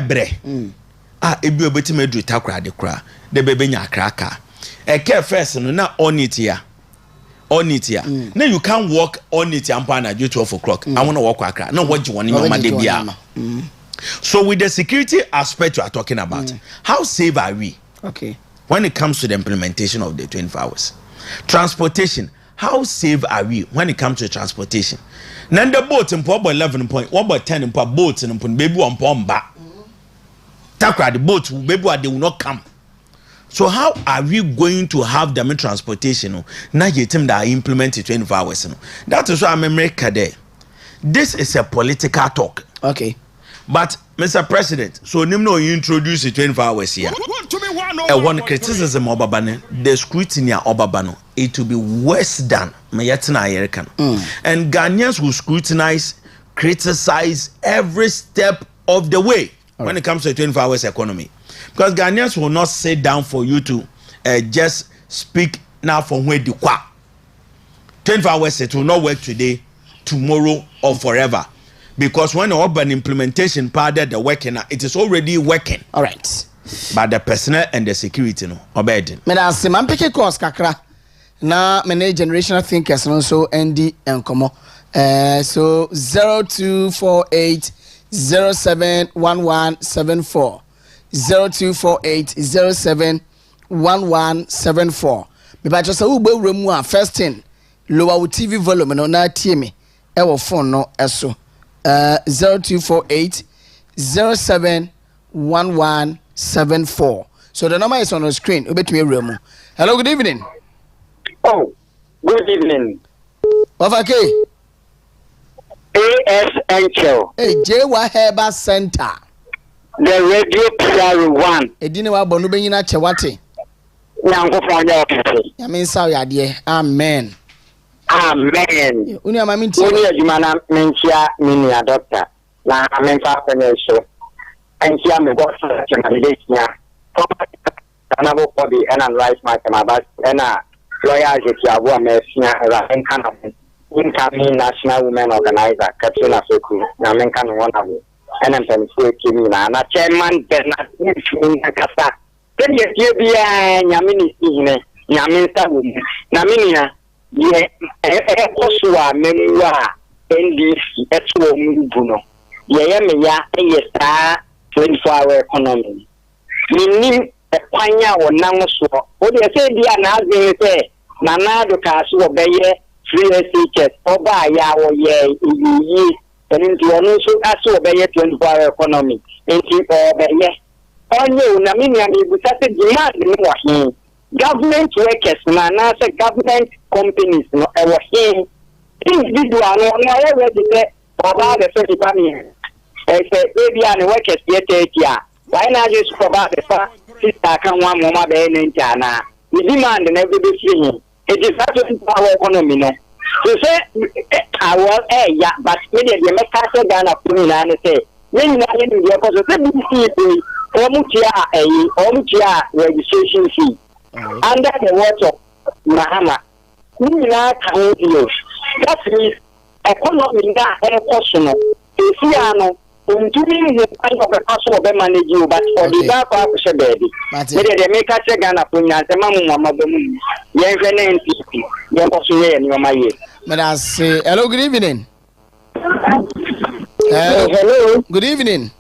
ebi obeti medu Takoradi kra de bebe nya kraka eke first no na on it ya na you can't walk on it ampa na 12 o'clock I want to walk Accra na what you want in your made bia. So with the security aspect you are talking about, how safe are we when it comes to the implementation of the 24 hours? Transportation, how safe are we when it comes to transportation? Nanda boat in Pobo 11 point, what about 10 in boats and baby on Pomba. Takoradi boats, baby, they will not come. So how are we going to have them in transportation? Now you tell them that I implemented 24 hours. That is why I'm America there. This is a political talk. Okay. But Mr. President, so Nimno you introduce the 24 hours here. One criticism of Obabano, the scrutiny of Obabano, it will be worse than Mayatina American. And Ghanaians will scrutinize, criticize every step of the way when it comes to the 24 hours economy. Because Ghanaians will not sit down for you to just speak now from where you qua. 24 hours, it will not work today, tomorrow, or forever. Because when the urban implementation part of the working, it is already working. All right. But the personnel and the security, no, obeyed. Me da se man peke course kakra na me ne generational thinkers no so ND enkomo. So 0248 071174 0248 071174. Me ba just wo gbe mu a first thing lower TV volume no na tie me e wo phone no eso 0248 071174. So the number is on the screen. Hello, good evening. Oh, good evening. Okay. AS Enchill. Hey, Jewa Heba Center. The radio PR1. Edine wa bonu benyina chewate. Nyango fanya okete. Ya men saw ya de. Amen. Amen. Uni ama minti. Uni adwumana menchia mini doctor. Na amenfa fanya show. Enchia me go for chemalisnya. Na bo body and rice my and lawyer Jekiabu Amesia Raven Canam. Incoming National Women Organizer, Katrina Soku, Namenkan one of you. And I'm saying, Kimina, and a chairman Bernard in the Casa. Then you be a Yamini, Yaminsta woman, Naminia, ye, Osua, Memua, NDC, Etuo Mubuno, Yamia, a 24-hour economy. Meaning a panya or Namuswa. What they say, they are not going to say, Nanado Casu obey. 3 teachers oba ya wo ye iyi eni onu so aso obeye 24-hour economy enti obeye onye na minia mi busate demand ni wa hin government workers na say government companies no e wa hin individual no na we ready say oba the so department e say baby and workers yet here why not just oba the fa sister kan wa mo ma be ni ntana the demand na be free. It is not our economy. No, so say our yeah, but media the make us Ghana put and say, when you are in the Omutia registration fee under the watch of Mahama. That means economy that personal. If you are no, doing the kind of a castle of manage you, but for the dark officer baby. They make us a gun upon the mamma, But I say, hello, good evening. Hello. Good evening.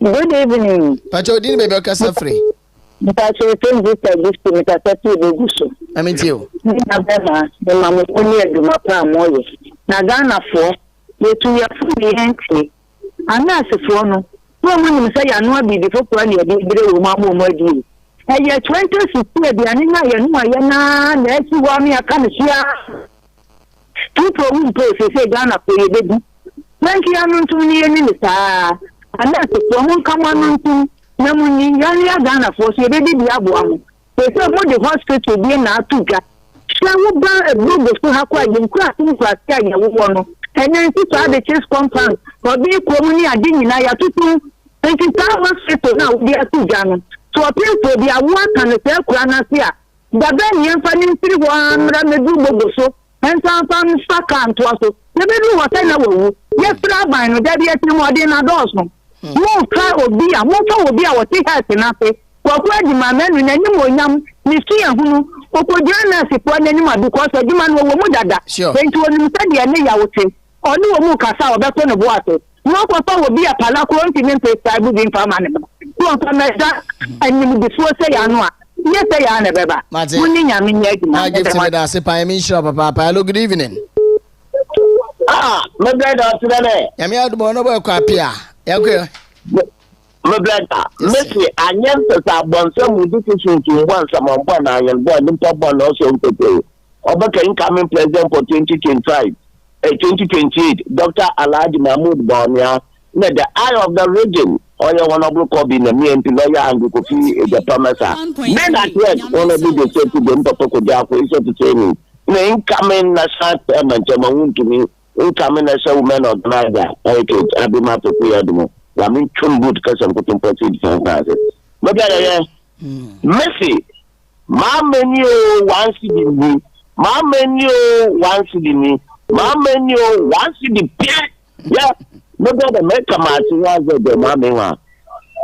Good evening. Pacho didn't be a free. Pacho came with a gift to make a tattoo. I mean, you. The mamma only do my plan more. Nagana for you to your fully entry. And that's a phone. No one say I know be before planning a big mamma more deal. And yet 20 to the Anina, let's see what me I can share. People who say Ghana for your baby. Thank you, I'm to me and and that's the one come on to Namuni Ghana for your baby. They say about the hospital being now to get. Shall buy a blue to have quite in cracking class, and then to the chase compound for being commonly a ding in Ayatu. Thank you, hospital now, dear to Ghana. So appear to be a work and a fair cranasia. But then you're finding 3-1 Ramedu so. And some second to us. The baby was I know. Yes, Rabbi, no, that yet more than a dozen. More try will be a motor will be our tea hat enough. What my men in any more young, Missia who could join us if one animal because a human will murder. Sure. Then to an instead, I would say, or no more cassa or that on the water. No papa will be a palaco continental type of information. And you will be so say, I know. Yes, I am a baby. I give to that. Say, I mean, sure, Papa. Hello, good evening. My brother, today. I'm here to Bonobo Capia. Okay. My brother, Messi, I never born some decision to want some on one and born in top one also to pay. Obaka incoming president for 2025, 2028, Dr. Alhaji Mahmoud Bawumia, the eye of the region. Oya honorable Kobi na me and lawyer and Kofi the Pamasa. Men at work wanna be the same to them to Kodia for iso to training. Na incoming national payment chama to me. Incoming national women organizer. Okay, Abima Pokuya Dumo. La min chum good kasi am kutum proceed for that. But Messi, ma menu one city me. Ma menu one city me. Ma menu one city yeah. No the make a match was the mamma.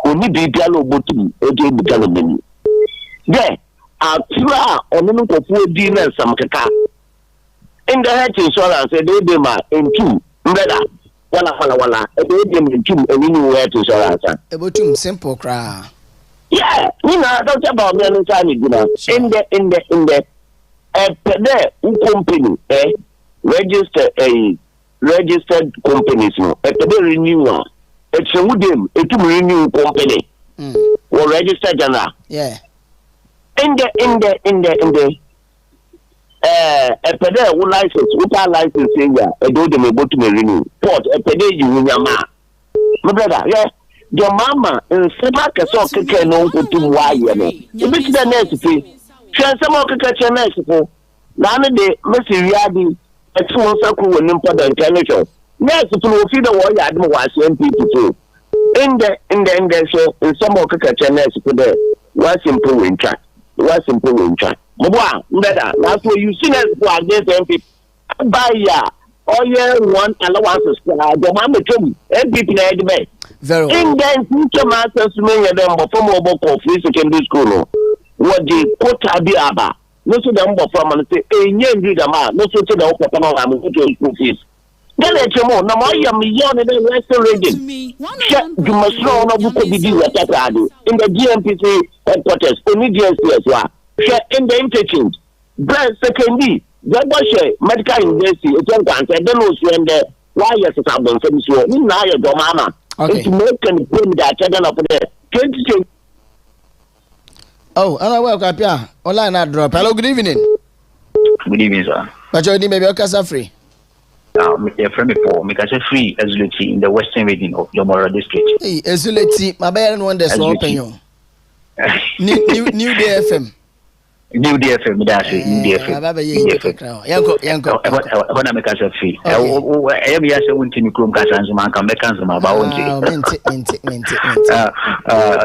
Only be piano bottom, okay, become menu. There, Accra or no for dinner some kaka. In the health insurance, a day in two, better. Walla, a day in two, a new way to insurance. About him, simple cry. Yeah, you know, don't about me in the company, registered companies no a renewal it's a woodem a to renew company or registered general yeah in the a pedal license without license here a do them able to renew port a pedal you in your ma my brother yeah your mama in Sebaka so can no go to why you know if it's the next fee some of the catch next for none of the Missy Riadi. It's one circle when important television. Next, to see the war, I don't want people to. In the show, in some of the channels, for the one simple in track. Better. That's where you see us for against MP. Buy ya. All year one allowances. The mamma told me, MP had the very well. In the future masters, many of them were from mobile coffee secondary school. What the quota be about. No so them from and say, "Hey, you the man." No so the open I'm going to school fees. Then let you know. Now I am young in the Western region. You must know no book of the Takoradi in the GMPC headquarters. Only GSPS wa. Share in the interchange. Brand secondly, the medical university. It's one can't. I don't know when the why yes it's happening. So this one. Now your mama. It's making pay that children of the 2020. Oh, and I welcome Pia. Online I drop. Hello, good evening. Good evening, sir. But you need maybe a free. Your friend before, make us a free Ezuleti in the western region of Yomora district. Hey, Ezuleti, my bayan one that's open you. New Day FM. New Day FM, that's it. New Day FM. Yanko. I want to make us a free. Every year, I want to make us a can make us about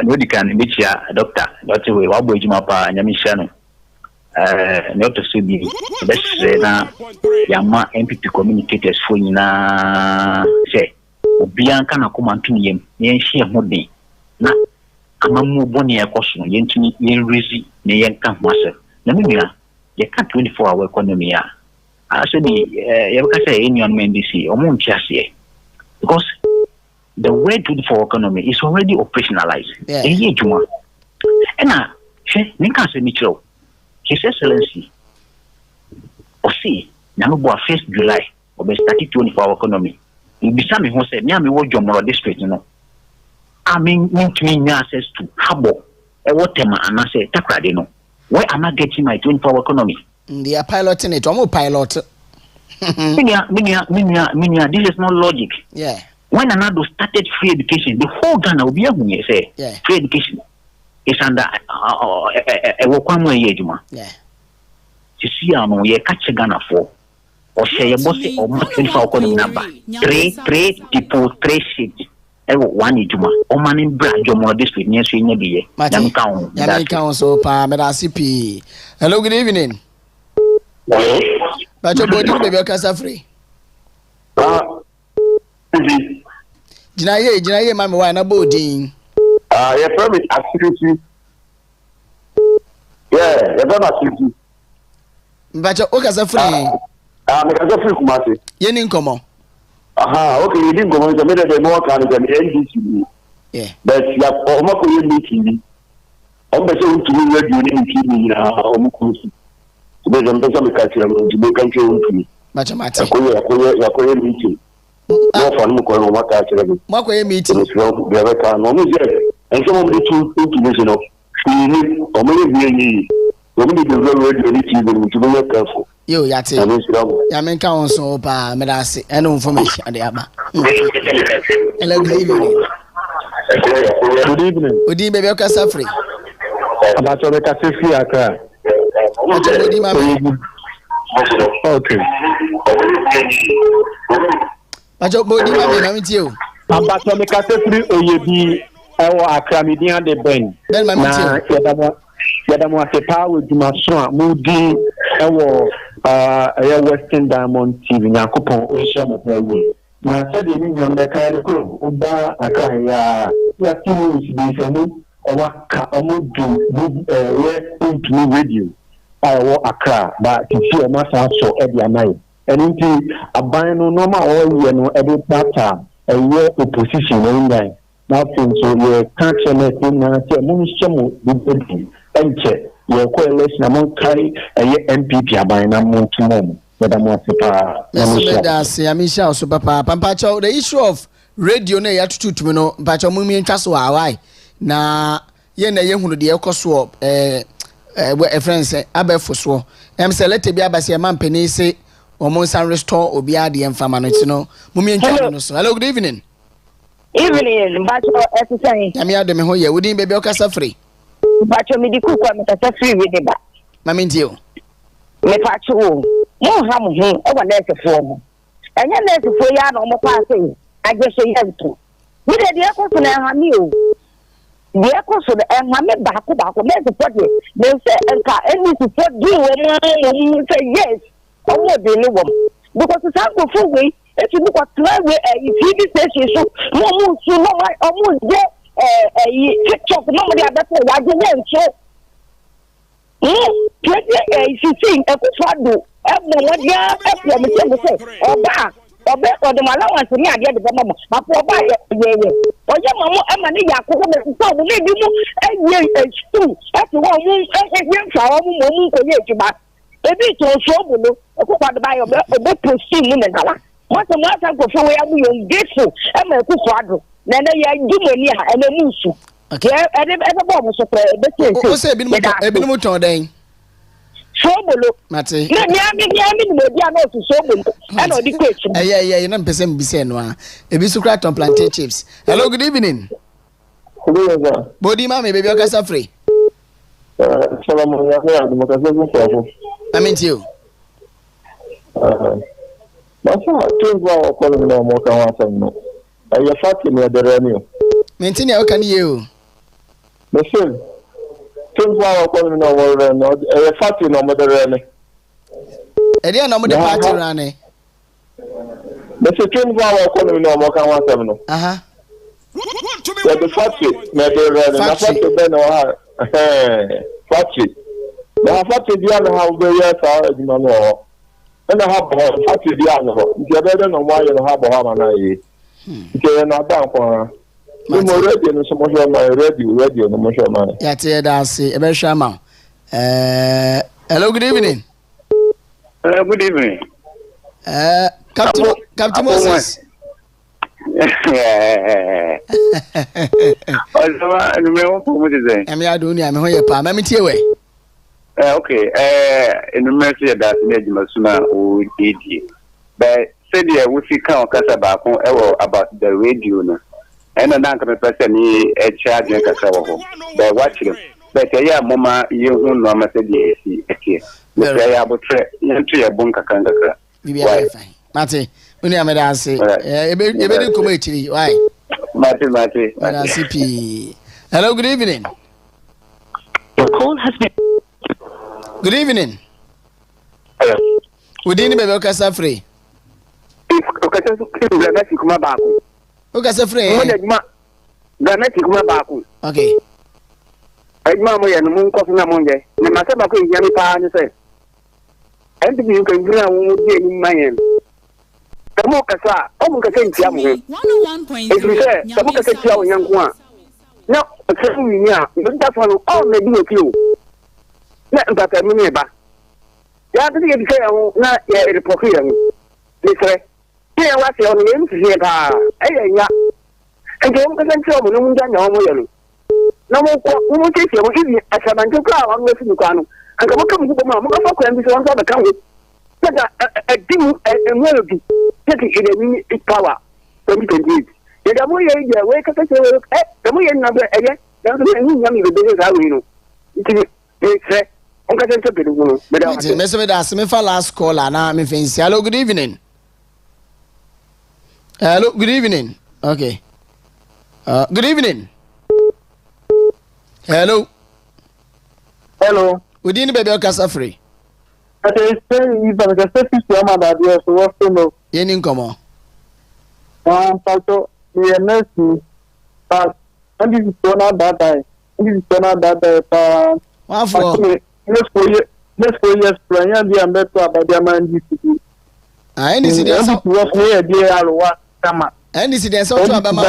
nobody can meet ya, doctor. That's the way. What would you map and Yamishano? not to be best na yama MPP communicators for na say obianka na komantu yem yen hye hode na amamu boni ekoso yentini yen resi ne yenka hwase na menua ye ka 24-hour economy a said ye ka say any on MDC omo ntiase because the way 24 economy is already operationalized. Yeah. Juma. And she ninka se michiro. His Excellency. O see, na no 1st July o be start 24-hour economy. Ibisa me ho say me am wo Jomoro district no. I mean me access to habo. E whatever and I say Takoradi no. Where am I getting my 24-hour economy? They are piloting it. Omo pilot. Minya, this is not logic. Yeah. When another started free education, the whole Ghana will be able to say free education is under a Wokwamo Yejuma. Yeah. You see, ye catch Ghana for or share your bossy or 24 number. Three people, 3 seats. One Yejuma. Oman Mpuntuo district near Swinyabi. Yamika so pa Medasipi. Hello, good evening. But your body baby Casa free. Jinaye mama wa na bodin. Your permit activity. Yeah, your permit activity. But your Casa free. Me Casa free Kumasi. Yen nkomo. Okay, you didn't go on to the more kind of NDC. Yeah. But you have almost meeting. I'm better to be ready in TV Omukusi. There's a better country to make country to me. But a matter. You're meeting. No fun, what actually. Mako meeting. And some of the two information of or maybe the radio TV to be careful. You yati. Yamen council pa medasi and information at the Abba. Hello, good evening. Good evening. Udi baby Casa free. About your Cafe Accra. Okay. Ajo body mama na miti o. Ambato me ka sefri oyebi ewo Accra media de ben. Ben mama miti o. Yadamo asepa we dumaso a mudi ewo Western Diamond TV nyakopon ohia mo prawo. Na se de ni nyom de kai ko oba Accra ya timu bi senu owa ka omodu we into radio. Awo Accra ba tifi o masa so e dia nai. Anything aban no normal all no every data a year opposition in there. Nothing so you can't let him na say mo shemo bibedi enche you coalition among carry a MPP aban na mo tumo whether mo sepa na say amisha so papa pampacho the issue of radio na ya tutu me no pacho mo mi ntwa so awai na ye na ye hunu de ekoso a friends abefo so em say let be abase man pani say Omo san restore obia de emfama no tino mumie ntwa no so. Hello, good evening. Evening, Bacho exercise. Yami ade me ho ye wodi baby okasa free. Bacho me di kukwa me kasa free we deba. Mami ntio. Me pacho wo. Mo ha mo ho e wa nurse fo mo. Enya nurse fo ya na omo pa say agese ya nto. Me de ekoso na ha mi o. De ekoso de ha me ba ko me se fo de. Me say enka eni se fo di wo mo say yes. Omo de ni wo because some go for way if you look at way TV station so no so no omo je TikTok no mo dey abeto wa je yen so if you see e ku fado e mo mo dia e pro me say oba o de allowance ni ade de mama papa oba ye oje mama e ma ni yakoko me so mo ni di mu e ye school e to wo mu e fa wo mu ko ye juba ebi to so bulo ko kwado ba yo be proceed mu na what go for we am you grateful e ma ku kwado na na ya dumoni ha e na musu okay e be bo mo so pre be say o say ebi no ton den so bulo mate na mi no dia no so bulo e no di question eh na mpese mbise no a ebi so crack on plantain chips. Hello, good evening. Hello, body mama baby okasa free. Salamu alaykum makazo Amintio. Basa tungwa wakolo na mwaka wasa no. Ayafati ni aderani. Mentini ya wakani yeo. Monsieur. 24-hour calling no more no factory no more the Edi na mo de party rane. The 24-hour calling no more can 17 no. The factory me the run na factory be no ha. Factory. Na factory dia na ha be ya sa eduma no. Na ha bo factory dia no. Nti be de no mo aye no ha bo ha ma na ye. Nti na ba ko no radio no so mo hwa ma radio no mo hwa ma. Ya te da se e be hwa ma. Hello, good evening. Good evening. Captain Moses. Ọjọ́ ẹnu mẹ́wọ́n fún mi ti sẹ́yìn. Ẹ̀mí adùn ní àmì hàn yẹ pa, mẹ́mí tí ẹ wẹ̀. Okay, ẹnu mẹ́sì ẹ̀dá sí ní ẹ̀jìmọ̀ súnmọ́ òun dédìé. Bẹ́ẹ̀ sẹ́dí ẹ̀ wọ́n fi káwọn kásá baako ẹ̀wọ̀ about the radio náà. Ẹ̀nà náà nǹkan pẹ́pẹ́ sẹ́ ní ẹ̀kyẹ́ adùn kásá wọ̀ hó. Bẹ́ẹ̀ wá kyerè. Bẹ́ẹ̀ tẹ̀ yẹ àmọ́mọ́ iye hun nù ọmọ sẹ́dí ẹ̀ sí ẹ̀kẹ́. Bẹ́ẹ̀ yẹ abotire yẹn tún yẹ bọ́ nkakra. Bibi ayé fain. Mate, uni ameda ase. Ebe di komo echiri. Why? Mate. Ameda ase pi. Hello, good evening. Your call has been. Good evening. Hello. Udini bebe okasa free. Okasa Granati kuma baako. Okasa free. Mo de ma Granati kuma baako. Okay. Ejma mo ye no mo nko funa mo nje. Na ma se baako yin mi pa ni se. Endi bi nkan funa wo di ni mayen. Tamo kasa, o mo kasa ntia mo. 101.3. Tamo kasa tia wo nyanko a. Na kasa wi ni a, nda fa no o me di opi o. Na ntata mi ni ba. Ya de ke dikaya ho na ya report ya ni. Nisre. Ti ya wa se o ni nti se ba. Nya. Enje mo kasa ntia mo no mu nya mo ye no. Na mo ko mo ke se mo ibi asabanjo ka wa mo fi ni kwa no. Anka mo ka mo ko mo ka fa ko en bi so wan so ba kan wo. Saka dimu enwebi take in a power 2028 ya mo ye je we ka se we mo ye na be eye da so ni nyam be be za we no nti se on ka se be no be da me se be da se me fa last call na me fancy. Hello, good evening. Hello, good evening. Okay. Good evening. Hello. Udini bebe okasa free. But I say if I can say to my dad, yes, what's to know? Yenin komo. So the next but and this is not that time. This is not that time. What for? Let's go yes, plan the better about the man this. Any incident was here dear Alwa Sama. Any incident so to abama.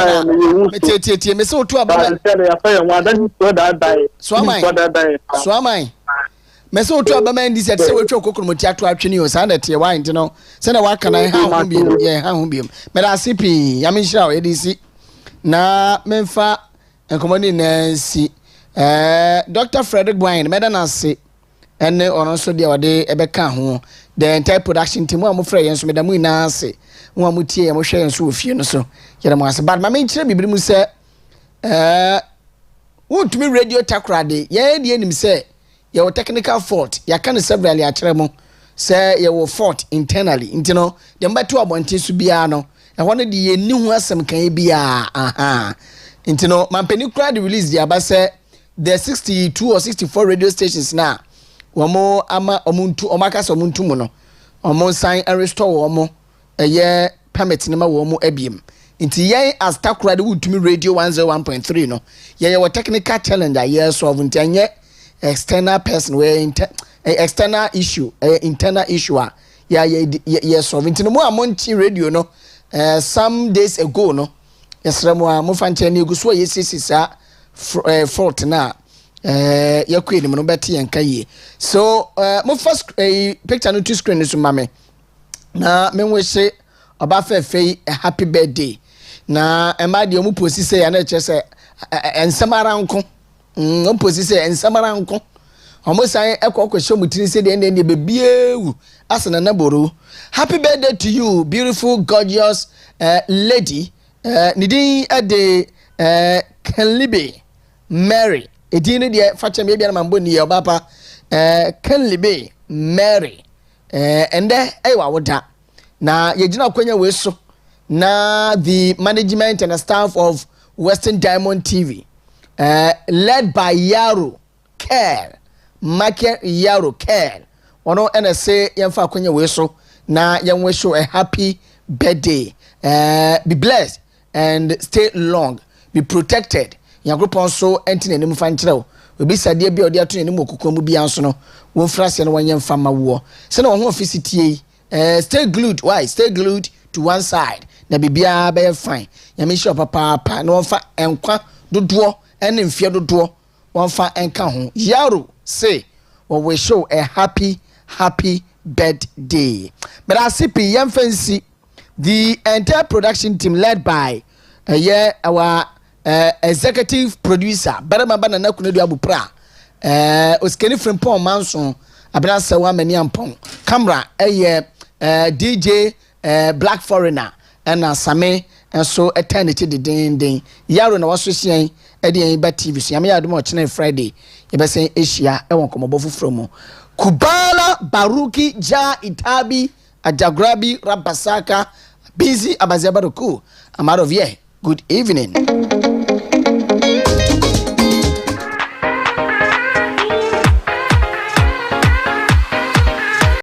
Me so to abama. So am I. Meso to abama ndi se wetwa kokoro moti ato atwene o sa na tie wan nti no se na waka na ha ho bi ye ha ho bi me da sipi ya me hira o edisi na memfa enkomoni na si Dr. Frederick Wine me da na se ene ono so dia wade ebeka ho the entire production team mo frɛ yen so me da mu na se mo amutie mo hwɛ yen so ofie no so yere mo ase bad ma me nkyere bibiri mu se wotumi radio Takoradi ye de enim se your technical fault ya can severally atremo say your fault internally intino the mbeto abonte su bia no e hono de ye ni hu asem kan bia intino mampeni kra the release the aba say the 62 or 64 radio stations na womo ama omuntu omakasa omuntu mu no omo sign and restore womo eye permit ni ma womo abiem inti ye as Takoradi wutumi radio 101.3 no ye your technical challenge ye solve ntanye external person where external issue internal issue yes so intino mo amonti radio no some days ago no yesremo mo fanche na eguso yesisisa fault na yakweni mo no beti yanka yi so mo first picture no to screen so mame na me wese oba fe a happy birthday na ema de mo posi say ya na che say ensamara nko posi say ensamara nko omo sai ekokosho mutiri say de ne bebiewu asana na boru. Happy birthday to you, beautiful gorgeous lady nidi ade Kenlibe Mary edini de facha me bia na mambo ni ya papa Kenlibe Mary ende ewa woda na yegina kwanya we so na the management and staff of Western Diamond TV led by Yaro Care Michael Yaro Care ono ena say yemfa akonya we so na yemwe show a happy birthday. Be blessed and stay long, be protected. Yankropon so enti na nim fa nkyerɛw obi sade bi odi ato nim okukwa mu bia nso no won frase no wanyem fa mawo se na wo ofisitie stay glued. Why stay glued to one side na bibia be fine yame sure papa na won fa enkwa dodo ene mfie dodo won fa enka ho. Yaro say we show a happy birthday. But I see PM Fancy, the entire production team led by our executive producer Barama Banana Kunedu Abupra, Oskeni Frimpon Manson, Abra Sawa Meniampong, camera, DJ Black Foreigner, and Same, and so eternity the ding. Yaro na wasu saying, Eddie TV, so Yamia Dumo Friday, Yaba saying Asia, I won't come above from Kubala Baruki Ja Itabi Ajagrabi Rabasaka Busy Abazabaruku. I'm out of here. Good evening.